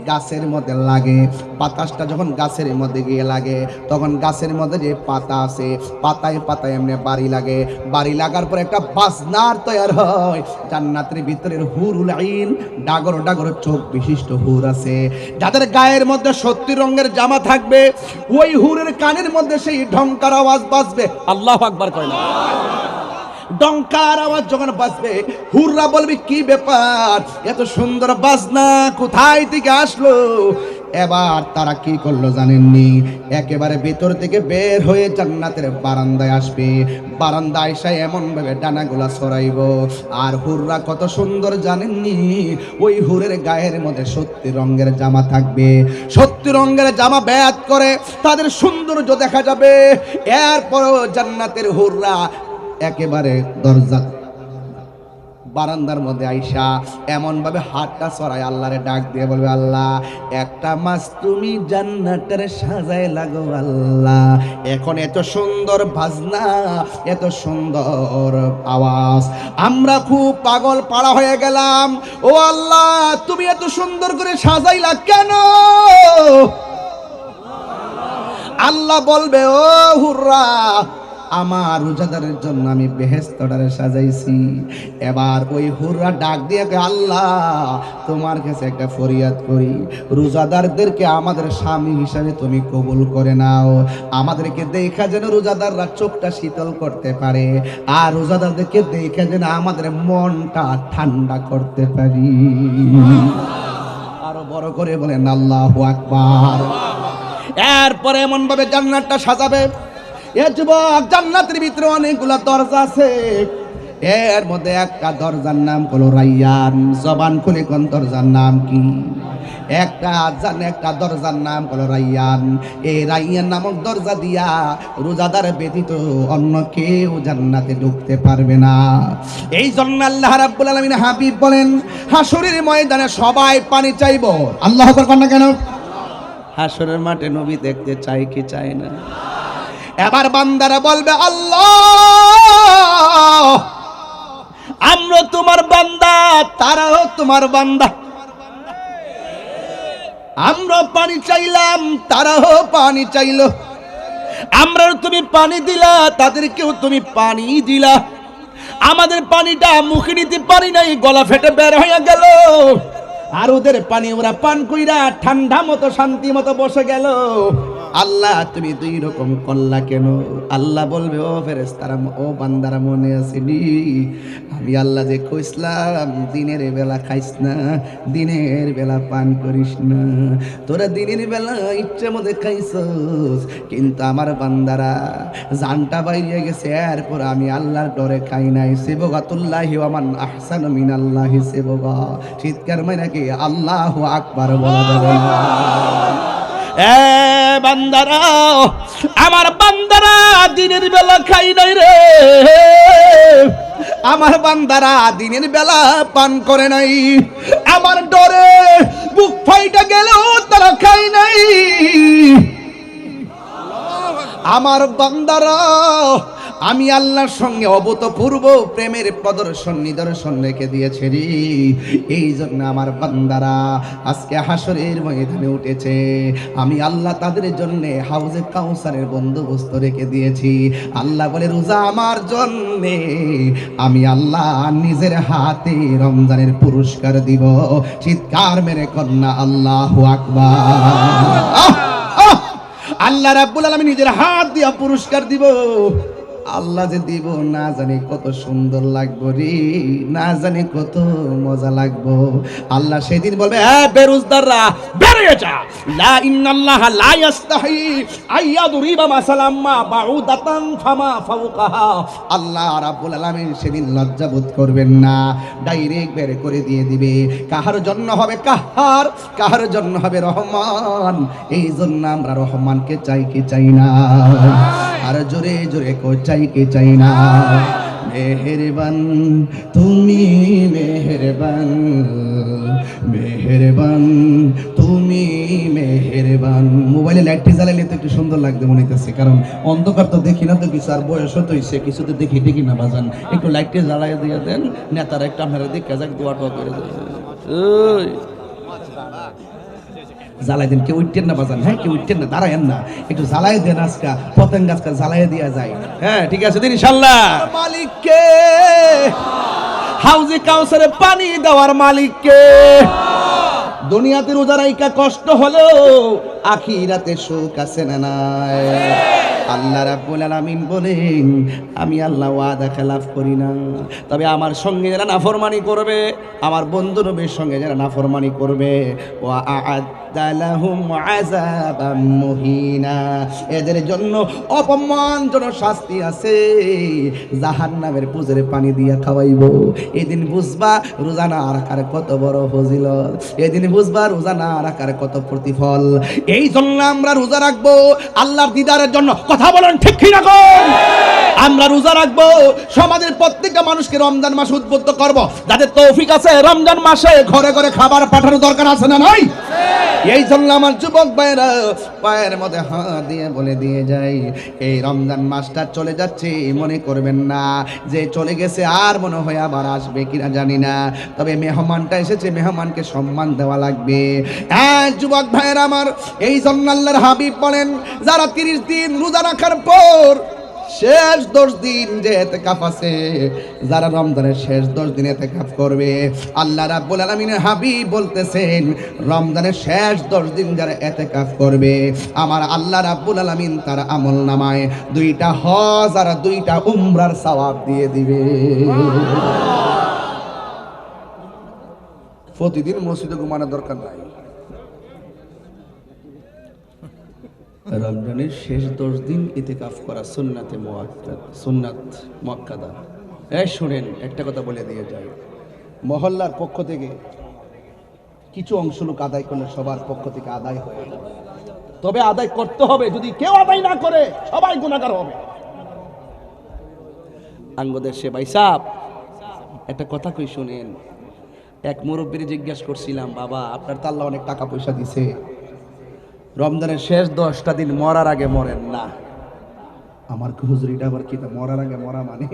গাছের মধ্যে লাগে। বাতাসটা যখন গাছের মধ্যে গিয়ে লাগে, তখন গাছের মধ্যে যে পাতা আছে, পাতায় পাতায় এমনি বাড়ি লাগে, বাড়ি লাগার পর একটা বাজনার তৈরি হয়। জান্নাতের ভিতরের হুরুল আইন, ডাগর ডাগর চোখ বিশিষ্ট হুর আছে, যাদের গায়ের মধ্যে 70 রঙের জামা থাকবে, ওই হুরের কানের মধ্যে সেই ঢংকার আওয়াজ বাজবে। আল্লাহু আকবার কয় না? ডঙ্কার আওয়াজ যখন বাজবে, হুররা বলবে কি ব্যাপার, এত সুন্দর বাজনা কোথায় থেকে আসলো? এবার তারা কি করলো জানেননি? একেবারে ভিতর থেকে বের হয়ে জান্নাতের বারান্দায় আসবে। বারান্দায় এসে এমন ভাবে ডানাগুলা ছড়াইব, আর হুররা কত সুন্দর জানেননি? ওই হুরের গায়ের মধ্যে 70 রঙের জামা থাকবে। 70 রঙের জামা বেয়াত করে তাদের সৌন্দর্য দেখা যাবে। এরপরও জান্নাতের হুররা একেবারে দরজা বারান্দার মধ্যে আইসা এমন ভাবে হাতটা ছড়ায় আল্লাহরে ডাক দিয়ে বলবে, আল্লাহ একটা মাস তুমি জান্নাতের সাজায় লাগো আল্লাহ। এখন এত সুন্দর বাজনা, এত সুন্দর আওয়াজ, আমরা খুব পাগল পাড়া হয়ে গেলাম। ও আল্লাহ, তুমি এত সুন্দর করে সাজাইলা কেন? আল্লাহ বলবে, ও হুররা, আমার রোজাদারের জন্য আমি বেহেশতটারে সাজাইছি। এবার ওই হুররা ডাক দিয়ে, আল্লাহ তোমার কাছে একটা ফরিয়াদ করি, রোজাদারদেরকে আমাদের স্বামী হিসাবে তুমি কবুল করে নাও। আমাদেরকে দেখা যেন রোজাদাররা চোখটা শীতল করতে পারে, আর রোজাদারদেরকে দেখা যেন আমাদের মনটা ঠান্ডা করতে পারি। আরো বড় করে বলেন আল্লাহু আকবার। এরপরে এমন ভাবে জান্নাতটা সাজাবে। এ যুবক, জান্নাতের ভিতরে অনেকগুলা দরজা আছে, এর মধ্যে একটা দরজার নাম হলো রাইয়ান। জবান খুলে কোন দরজার নাম কি? একটা দরজার নাম হলো রাইয়ান। এই রাইয়ান নামক দরজা দিয়া রোজাদার ব্যতীত অন্য কেউ জান্নাতে ঢুকতে পারবে না। এই জন্য আল্লাহ রাব্বুল আলামিন হাবিব বলেন, হাসরের ময়দানে সবাই পানি চাইবো। আল্লাহু আকবার কন না কেন? হাসরের মাঠে নবী দেখতে চাই কি চাই না? এবার বান্দারা বলবে, আল্লাহ আমরা তোমার বান্দা, তারাও তোমার বান্দা। আমরা পানি চাইলাম, তারাও পানি চাইলো। আমরা তুমি পানি দিলা, তাদেরকেও তুমি পানি দিলা। আমাদের পানিটা মুখে নিতে পারি নাই, গলা ফেটে বের হয়ে গেল। আর ওদের পানি ওরা পান কইরা ঠান্ডা মতো শান্তি মতো বসে গেল। আল্লাহ তুমি দুই রকম করলা কেন? আল্লাহ বলবে, ও ফেরেশতারা, ও বান্দারা, মনে আছে নি আমি আল্লাহ যে কইছিলাম দিনের বেলা খাইস না, দিনের বেলা পান করিস না। তোরা দিনের বেলা ইচ্ছে মধ্যে খাইছস, কিন্তু আমার বান্দারা জানটা বাইরে গেছে, এরপর আমি আল্লাহর ডরে খাই নাই। সিবগাতুল্লাহি ওয়া মান আহসানু মিনাল্লাহি সিবগা। চিৎকার মাইরা কি আল্লাহু আকবার বলা যাবে না? এ বান্দারা, আমার বান্দারা দিনের বেলা খাই নাই রে, আমার বান্দারা দিনের বেলা পান করে নাই। আমার ডরে বুক ফাইটা গেলেও তারা খাই নাই। আমার বান্দারা আমি আল্লাহর সঙ্গে অভূতপূর্ব প্রেমের প্রদর্শন নিদর্শন রেখে দিয়েছে রে। এই জন্য আমার বান্দারা আজকে হাসরের ময়দানে উঠেছে। আমি আল্লাহ তাদের জন্য হাউজে কাউসারের বন্দোবস্ত রেখে দিয়েছি। আল্লাহ বলে, রোজা আমার জন্যে, আমি আল্লাহ নিজের হাতে রমজানের পুরস্কার দিব। চিৎকার মেরে কন্যা আল্লাহু আকবার। আল্লাহ রাব্বুল আলামিন নিজের হাত দিয়া পুরস্কার দিব। আল্লাহ যে দিব না জানি কত সুন্দর লাগবো রে, না জানি কত মজা লাগবো। আল্লাহ সেদিন বলবে, বেরোজদাররা বেরিয়ে যা। লা ইন্নাল্লাহা লা ইস্তাহি আইয়াদরিবা মাসালাম মা বাউদাতান ফামা ফাওকাহা। আল্লাহ রাব্বুল আলামিন সেদিন লজ্জা বোধ করবেন না, ডাইরেক্ট বের করে দিয়ে দিবে। কাহার জন্য হবে কাহার, কাহার জন্য হবে রহমান। এই জন্য আমরা রহমানকে চাই কি চাই না? আর জোরে জোরে কো চাই কি চাই না? মেহেরবান তুমি, মেহেরবান, মেহেরবান তুমি, মেহেরবান। মোবাইলে লাইটটি জ্বালাইলে তো একটু সুন্দর লাগবে মনে হইতেছে, কারণ অন্ধকার তো দেখি না তো কিছু, আর বয়সও তো হইছে কিছু, তো দেখি দেখি না বাজান। একটু লাইটটি জ্বালাই দিয়ে দেন, নেতারা একটা আপনারা দেখে যাক দোয়া টোয়া করে জ্বালাই দেন। কেউ উঠতেন না বাজান, হ্যাঁ কেউ উঠতেন না, দাঁড়ায়েন না, একটু জ্বালাই দেন। আজকা পতঙ্গ আজকা জ্বালাই দেওয়া যায়, হ্যাঁ ঠিক আছে দিন ইনশাআল্লাহ। মালিককে, হাউজে কাউসারে পানি দেওয়ার মালিককে। দুনিয়াতে রোজা রাইকা কষ্ট হলেও আখিরাতে সুখ আছে না নাই? আল্লাহ রাব্বুল আলামিন বলেন, আমি আল্লাহ ওয়াদা খেলাফ করি না, তবে আমার সঙ্গে যারা নাফরমানি করবে, আমার বন্ধু নবীর সঙ্গে যারা নাফরমানি করবে, ওয়া আ'আদ্দা লাহুম আযাবাম মুহিনা, এদের জন্য অপমানজনক শাস্তি আছে, জাহান্নামের পুজোরে পানি দিয়া খাওয়াইবো। এদিন বুঝবা রোজা না রাখার কত বড় ফজিলত, এদিন বুঝবা রোজা না রাখার কত প্রতিফল। এই জন্য আমরা রোজা রাখবো আল্লাহর দিদারের জন্য। কথা বলেন ঠিক কি না গো? আমরা রোজা রাখবো সমাজের প্রত্যেকটা মানুষকে রমজান মাস উদ্বুদ্ধ করব, যাদের তৌফিক আছে রমজান মাসে ঘরে ঘরে খাবার পাঠানোর দরকার আছে না নাই? এই জন্য আমার যুবক ভাইরা পায়ের মধ্যে হাত দিয়ে বলে দিয়ে যাই, এই রমজান মাসটা চলে যাচ্ছে মনে করবেন না যে চলে গেছে আর মনে হয় আবার আসবে কিনা জানি না, তবে মেহমানটা এসেছে, মেহমানকে সম্মান দেওয়া লাগবে। হ্যাঁ যুবক ভাইরা আমার, এই জন্য আল্লাহর হাবিব বলেন, যারা 30 দিন রোজা রাখার পর শেষ 10 দিন যে ইতিকাফ আছে, যারা রমজানের শেষ 10 দিন ইতিকাফ করবে, আল্লাহ রাব্বুল আলামিনের হাবিব বলতেছেন, রমজানের শেষ 10 দিন যারা ইতিকাফ করবে, আমার আল্লাহ রাব্বুল আলামিন তার আমলনামায় 2টা হজ আর 2টা উমরার সওয়াব দিয়ে দিবে। প্রতিদিন মসজিদে ঘুমানোর দরকার নাই, রমজানের শেষ 10 দিন ইতিকাফ করা সুন্নাতে মুআক্কাদ, সুন্নাত মুআক্কাদা। এই শুনেন, একটা কথা বলে দিয়ে যাই, মহল্লার পক্ষ থেকে কিছু অংশ লোক আদায় করলে সবার পক্ষ থেকে আদায় হয়ে যাবে, তবে আদায় করতে হবে। যদি কেউ আদায় না করে সবাই গুনাহগার হবে। আঙ্গদের সে ভাই সাহেব একটা কথা কই শুনেন, এক মুরব্বীর জিজ্ঞাসা করছিলাম, বাবা আপনার তো আল্লাহ অনেক টাকা পয়সা দিছে, রমজানের শেষ 10টা দিন মরার আগে মরেন না। আমার হুজুরিটা আবার কি, মরার আগে মরা মানে?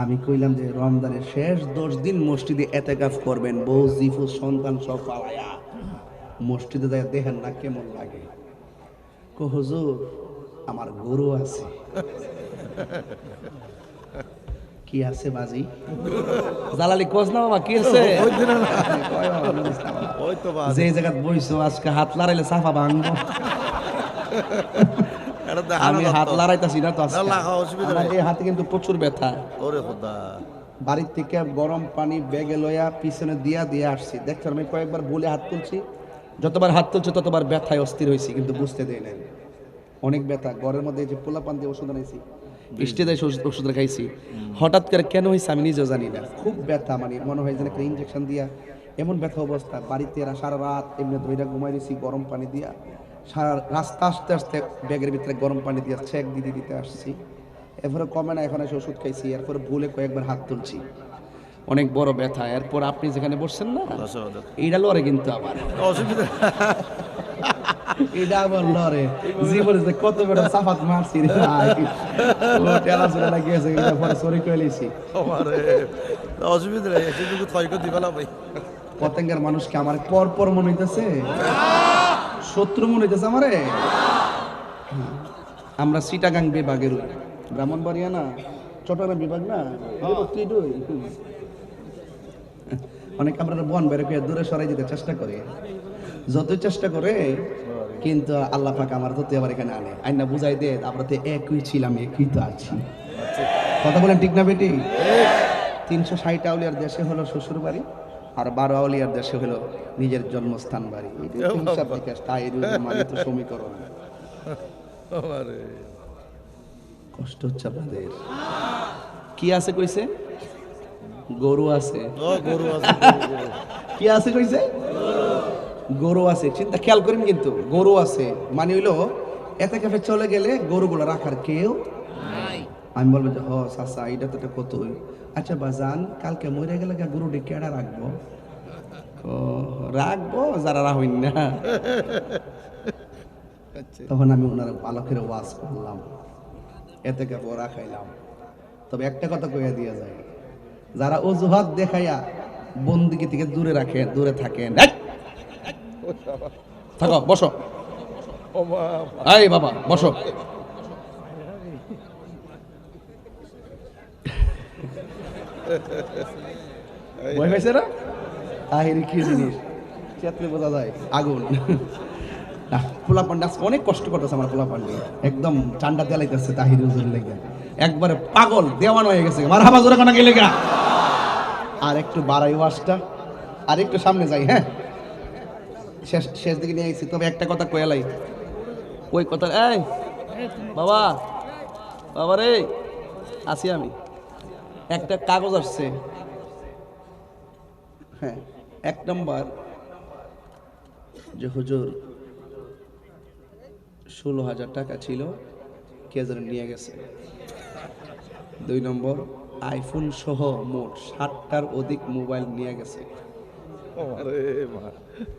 আমি কইলাম যে রমজানের শেষ 10 দিন মসজিদে ইতিকাফ করবেন, বউ জিফু সন্তান সব পালায়া মসজিদে যায়, দেখেন না কেমন লাগে। কো হুজুর আমার গরু আছে। কি আছে বাজি? জালালি কোজ না বাবা, কি আছে? যে জায়গা বইছো আজকে হাত লড়াইলে সাফা ভাঙবো। আমি হাত লড়াইতাছি না তো, এই হাতে কিন্তু প্রচুর ব্যথা। বাড়ির থেকে গরম পানি ব্যাগে লইয়া পিছনে দিয়া দিয়ে আসছি, দেখছো আমি কয়েকবার বলে হাত তুলছি, যতবার হাত তুলছি ততবার ব্যথায় অস্থির হয়েছি, কিন্তু বুঝতে দেয় নাই অনেক ব্যথা। ঘরের মধ্যে যে পোলা পান দিয়ে ওষুধ আনাইছি, বৃষ্টি দেয় ওষুধ খাইছি, হঠাৎ করে কেন হয়েছে আমি নিজেও জানি না, খুব ব্যথা, মানে মনে হয় যেন একটা ইঞ্জেকশন দিয়া এমন ব্যথা অবস্থা। বাড়িতে এরা সারা রাত এমনি ধৈরা ঘুমাই দিয়েছি গরম পানি দিয়া, সারা রাস্তা আসতে আসতে ব্যাগের ভিতরে গরম পানি দিয়ে ছেঁক দিতে দিতে আসছি, এরপরে কমে না, এখন এসে ওষুধ খাইছি, এরপরে ভুলে কয়েকবার হাত তুলছি, অনেক বড় ব্যথা। এরপর আপনি যেখানে বসছেন না, এইটা লড়ে কিন্তু আবার অসুবিধা, এটা আবার লড়ে জীবনে যে কত বড় সাফাত মারছি রে ভাই, ও টেলা চলে লাগিয়েছে, এটা পরে সরি কই লইছি। অসুবিধা নেই, একটু ক্ষয়ক্ষতি দিবালা ভাই। পতেঙ্গার মানুষকে আমার পর পর মনে হইতেছে, শত্রু মনে হইতেছে আমারে। আমরা চিটাগাং বিভাগের, ব্রাহ্মণবাড়িয়া না চট্টগ্রাম বিভাগ না, অনেক আমরা বন বের করে দূরে সরাই দিতে চেষ্টা করি, যতই চেষ্টা করে, কিন্তু আল্লাহ পাক আমার তো আবার এখানে আনে আইনা বুঝাই দে, আমরা তো একই ছিলাম, একই তো আছি। কথা বলেন ঠিক না বেটি? 360 আউলিয়ার দেশে হলো শ্বশুর বাড়ি, আর 12 আউলিয়ার দেশে হলো নিজের জন্মস্থান বাড়ি। এই হিসাব নিকাশ, তাই তো সমীকরণ। কষ্ট হচ্ছে আপনাদের? কি আছে কইছে? গরু আছে। কি আছে কইছে? গরু আছে। চিন্তা খেয়াল করেন কিন্তু, গরু আছে মানে হইলো ইতিকাফে চলে গেলে গরুগুলো রাখার কেউ নাই। আমি বলবো যে হ চাচা এটা তো কত, আচ্ছা বাজান কালকে মরে গেলে গরুটি কেডা রাখবো? রাখবো যারা রাখবেন না। তখন আমি ওনার বালকের ওয়াজ করলাম, ইতিকাফ রাখাইলাম। তবে একটা কথা কইয়া দিয়া যায়, যারা অজুহাত দেখাইয়া বন্দিকে থেকে দূরে রাখে, দূরে থাকেন, থাকো বসো, এই বাবা বসো, ভয় পাইছে না? তাহিরি কি জিনিস চেতলে বোঝা যায়, আগুন। পোলাপান্ডা আজকে অনেক কষ্ট করতেছে আমার পোলাপান্ডে, একদম চান্ডা তেলাইতেছে তাহির হুজুর লেগে, একবারে পাগল দেওয়ানো হয়ে গেছে। মারহাবা জোরে কোনা গেলে গা। আর একটু বাড়াই ওয়াজটা, আর একটু সামনে যাই। হ্যাঁ, শেষ শেষ দিকে নিয়ে আইছি, তবে একটা কথা কয়ালাই, ওই কথা এই বাবা, বাবা রে আসি আমি, একটা কাগজ আসছে। হ্যাঁ, 1 নম্বর যে হুজুর 16,000 টাকা ছিল, কে যেন নিয়ে গেছে। 2 নম্বর, আইফোন সহ মোট 60টার অধিক মোবাইল নিয়ে গেছে।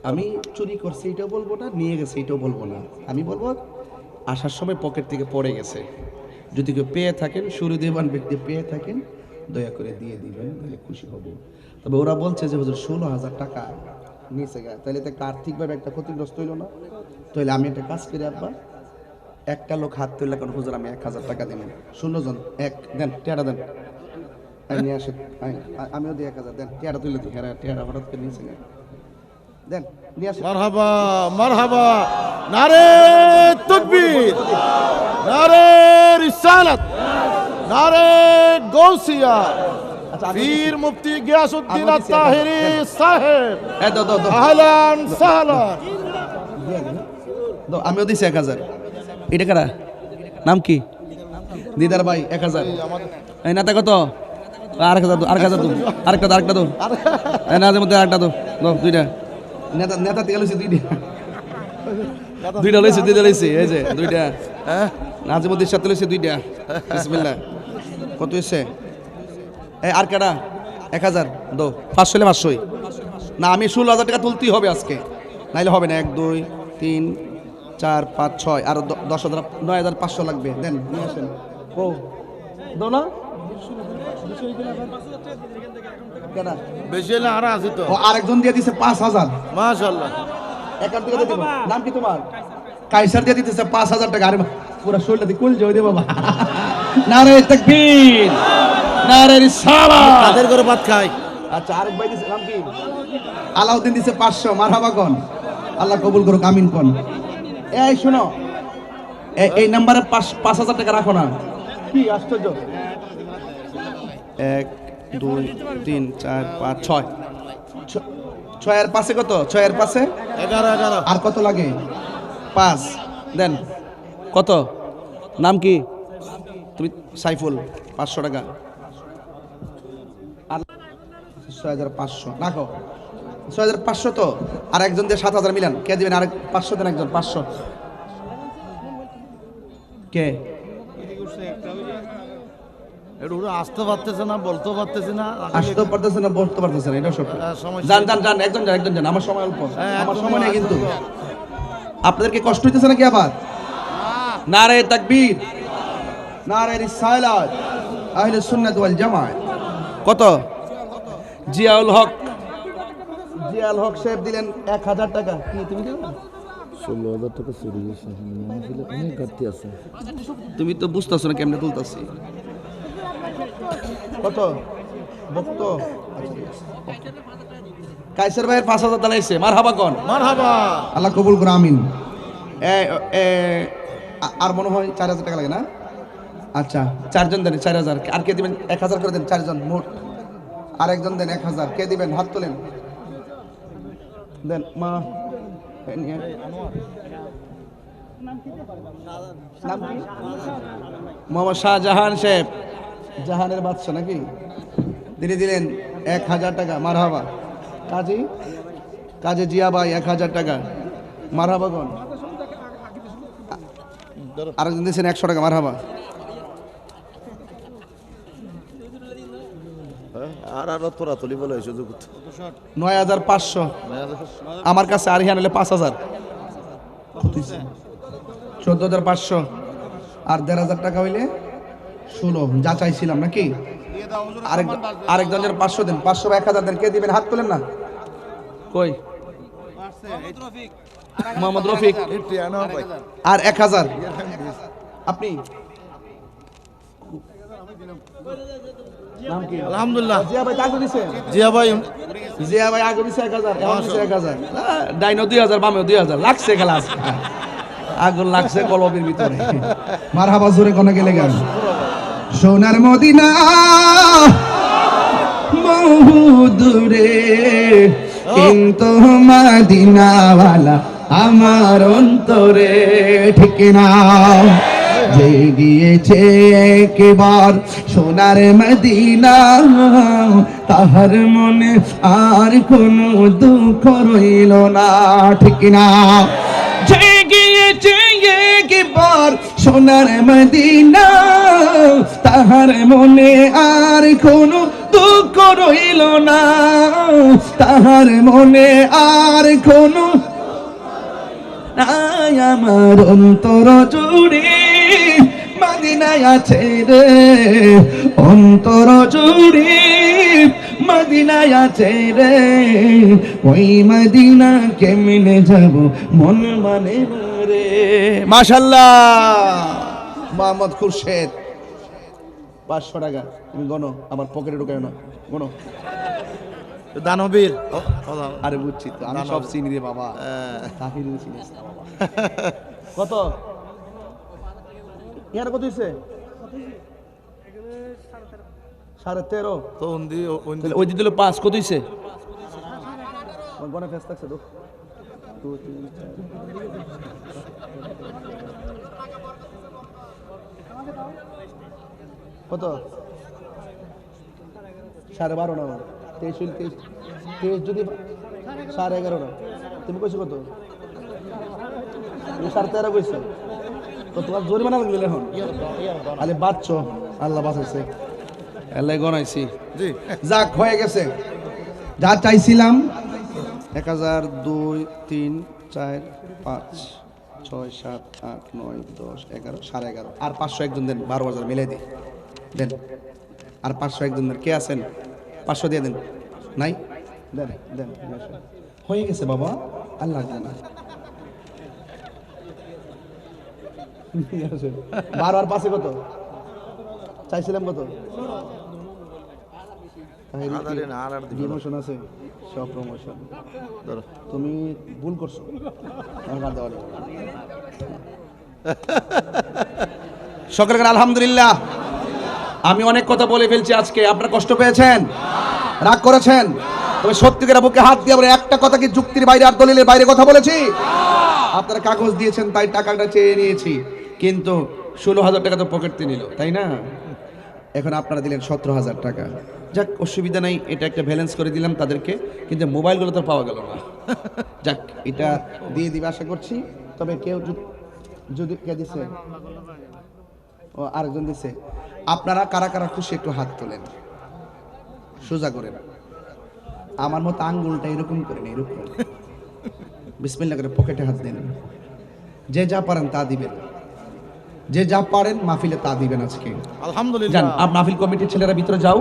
আমি চুরি করছি এটাও বলবো না, নিয়ে গেছে এটাও বলবো না, আমি বলবো আসার সময় পকেট থেকে পড়ে গেছে। যদি কেউ পেয়ে থাকেন, সুহৃদবান ব্যক্তি পেয়ে থাকেন, দয়া করে দিয়ে দিবেন, তাহলে খুশি হব। তবে ওরা বলছে যে হুজুর 16,000 টাকা নিচে গেছে, তাহলে তো একটা আর্থিকভাবে একটা ক্ষতিগ্রস্ত হইল না? তাহলে আমি একটা কাজ করি আব্বা, একটা লোক হাত তুললে কোন হুজুর আমি 1,000 টাকা দেব, 16 জন এক দেন, টেয়ারা দেন, নিয়ে আসেন, আমিও দিই 1,000 দেন, টেয়ারা তুলে দিই। হ্যাঁ, টেয়ারা হঠাৎ করে নিচে গেছে, দেন নিয়ে আসেন। মারহাবা মারহাবা, নারে তাকবীর, নারে রিসালাত, নারে গৌসিয়া, আচ্ছা, পীর মুফতি গিয়াসউদ্দিন আমি দিছি, আত-তাহিরি সাহেব, দাও দাও দাও, আহলান সাহলান। দাও, আমিও দিছি 1,000। এটা কারা, নাম কি? দিদার ভাই 1,000। এই নাতা কত? আরেকটা দাও, আরেকটা দাও, আরেকটা দাও, আরেকটা দাও, এই নাতের মধ্যে আরেকটা দাও, দাও দুইটা। নেতা নেতা থেকে লইছি দুইটা, দুইটা লইছি, দুইটা লইছি, এই যে দুইটা। হ্যাঁ, নাজিমুদ্দিন সাথে লইছি দুইটা। বিসমিল্লাহ। কত হইছে? এই আর কাটা 1,000 দাও, 500 হলে 500ই না, আমি 16,000 টাকা তুলতেই হবে আজকে, নাইলে হবে না। 1 2 3 4 5 6 আর 10,000, 9,500 লাগবে। দেন নিয়ে আসেন। ও দাও না, কেনা বেশি হলে আর আছে তো। ও আরেকজন দিয়ে দিছে 5,000 মাশাআল্লাহ। একান থেকে দিয়ে দিব। নাম কি তোমার? কাইসার দিয়ে দিতেছে 5,000 টাকা। আরে পুরো শরীরটা দিয়ে কুল জয় দে বাবা। নারে তাকবীর, নারে রিসালাত। কাদের করে ভাত খাই? আচ্ছা, আরেক ভাই দিছে, নাম কি? আলাউদ্দিন দিছে 500। মারহাবা কোন, আল্লাহ কবুল করুক, আমিন কোন। এই শুনো, এই নাম্বারে 5,000 টাকা রাখো না। কি আশ্চর্য! 1 2 3 4 5 6 6 এর পাশে কত? 6 এর পাশে 11 আর কত লাগে? 5 দেন। কত? নাম কি? তুমি সাইফুল, 500 টাকা। আর 6,500 রাখো। 6,500 তো, আর একজন দিয়ে 7,000 মিলান। কে দিবেন? আর 500 দেন, একজন 500। কে? এটা ওরা আসতে পারতেছে না, বলতে পারতেছে না। আসতেও পারতেছে না, বলতে পারতেছে না, এটা সব। সমস্যা। যান যান যান, একজন যান, একজন যান, আমার সময় অল্প, হ্যাঁ, আমার একদম সময় নেই কিন্তু। একদম। আপনাদের কি কষ্ট হইতেছে নাকি আবার? নারে তাকবীর, নারে রিসালাত, আহলে সুন্নাত ওয়াল জামাত। কত? জিয়াউল হক, জিয়াউল হক সাহেব দিলেন 1,000 টাকা। কি তুমি দিলে? 16,000 টাকা চুরি গেছে, মাহফিলে অনেক ঘাটতি আছে। তুমি তো বুঝতেছো না কেমনে তুলতাছি। কত? ভক্ত কাইসার ভাইয়ের 5,000 দাঁড়াইছে। মারহাবা কোন, মারহাবা। আল্লাহ কবুল করে, আমিন। আর মনে হয় 4,000 টাকা লাগে না? আচ্ছা, 4 জন দেন 4,000। আর কে দিবেন? 1,000 করে দেন, 4 জন মোট। আর একজন দেন 1,000। কে দিবেন? হাত তোলেন, দেন। মা নাম কি? মোহাম্মদ শাহজাহান সাহেব, জাহানের বাদশা নাকি? তিনি দিলেন 1,000 টাকা। মারহাবা। কাজী, কাজী জিয়া ভাই 1,000 টাকা। মারহাবা কোন? আরেকজন দিয়েছেন 100 টাকা। মারহাবা। আর তোরা তুলি বলে সুযোগ 9,500 আমার কাছে। আর হিয়ান হলে 5,000, 14,500 আর 1,500 টাকা হইলে 16 যা চাইছিলাম নাকি? আরেকজনের 500 দেন, 500 বা 1,000 দেন। কে দিবেন? হাত তোলেন না। কই? মোহাম্মদ রফিক আর 1,000। আপনি নাম কি? আলহামদুলিল্লাহ। জিয়া ভাই আগে দিছে, জিয়া ভাই, জিয়া ভাই আগে দিছে 1,000, এখন দিছে 1,000। ডাইনো 2,000, বামেও 2,000 লাগছে খেলা। আগুন লাগছে কলবের ভিতরে। মারহাবা জোরে কোন গেলে গান। সোনার মদিনা বহু দূরে, কিন্তু মদিনাওয়ালা আমার অন্তরে, ঠিক না? যে গিয়েছে একবার সোনার মদিনা, তাহার মনে আর কোনো দুঃখ রইল না, ঠিক না? যে গিয়েছে একবার সোনার মদিনা, তাহার মনে আর কোনো দুঃখ রইল না, তাহার মনে আর কোনো নাই, আমার অন্তর জুড়ে মদিনায় আছে রে, অন্তর জুড়ে মদিনায় আছে রে, ওই মদিনা কেমনে যাব মন মানে না রে। মাশাআল্লাহ। মোহাম্মদ খুরশেদ 500 টাকা, তুমি গনো, আমার পকেটে ঢুকায় না, গনো। দানবীর আরে বুঝছি তো, আমি সব চিনি রে বাবা, কাহিনী চিনিস না বাবা। কত ইয়ার কত হইছে? 13.5। তো উন্দি ওই দিল 5, কত হইছে? গনে ফেস থাকছে তো 2 3 4 কত? 12.5 না, 23 যদি 11.5 না, তুমি কইছো কত? তুমি 13.5 কইছো তো, তোমার জরিমানা লাগবে এখন। আরে বাচ্চো, আল্লাহ বাঁচাইছে, আল্লাহ গনাইছি। জি যাক, হয়ে গেছে যা চাইছিলাম। 1000 2 3 4 5 6 7 8 9 10 11 11.5 আর 500 একজন দেন, 12,000 মিলাই দিই, দেন। আর 500 একজন দেন, কে আছেন? 500 দিয়ে দেন। নাই, দেন দেন। হয়ে গেছে বাবা, আর লাগবে না। 12 আর 5 কত চাইছিলাম? কত? প্রমোশন আছে, সব প্রমোশন। তুমি ভুল করছো, সকলকে আলহামদুলিল্লাহ। আমি অনেক কথা বলে ফেলছি আজকে, আপনারা কষ্ট পেয়েছেন, রাগ করেছেন, তবে সত্যিকার বুকে হাত দিয়ে বলে, একটা কথা কি যুক্তির বাইরে আর দলিলের বাইরে কথা বলেছি? আপনারা কাগজ দিয়েছেন তাই টাকাটা চেয়ে নিয়েছি, কিন্তু 16,000 টাকা তো পকেটে নিল, তাই না? এখন আপনারা দিলেন 17,000 টাকা। যাক, অসুবিধা নাই, এটা একটা ব্যালেন্স করে দিলাম তাদেরকে, কিন্তু মোবাইলগুলো তো পাওয়া গেল না। যাক, এটা দিয়ে দিবে আশা করছি। তবে কেউ যদি কে দিছে, ও আরেকজন দিছে। আপনারা কারা কারা খুশি একটু হাত তোলেন, সোজা করেন, আমার মতো আঙ্গুলটা এরকম করেন, এরকম বিসমিল্লাহ করে পকেটে হাত দেন। যে যা পারেন তা দিবেন, যে যা পারেন মাহফিলে তা দিবেন আজকে। আলহামদুলিল্লাহ। জান, মাহফিল কমিটির ছেলেরা ভিতরে যাও।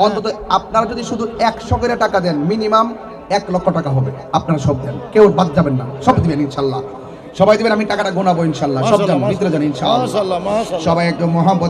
অন্তত আপনারা যদি শুধু 100 করে টাকা দেন, মিনিমাম 1 লক্ষ টাকা হবে। আপনারা সব দেন, কেউ বাদ যাবেন না, সব দিবেন ইনশাল্লাহ। সবাই দিবেন, আমি টাকাটা গোনাবো ইনশাল্লাহ। সব যান, ভিতরে যান ইনশাল্লাহ। মাশাআল্লাহ মাশাআল্লাহ। সবাই একদম মহব্বত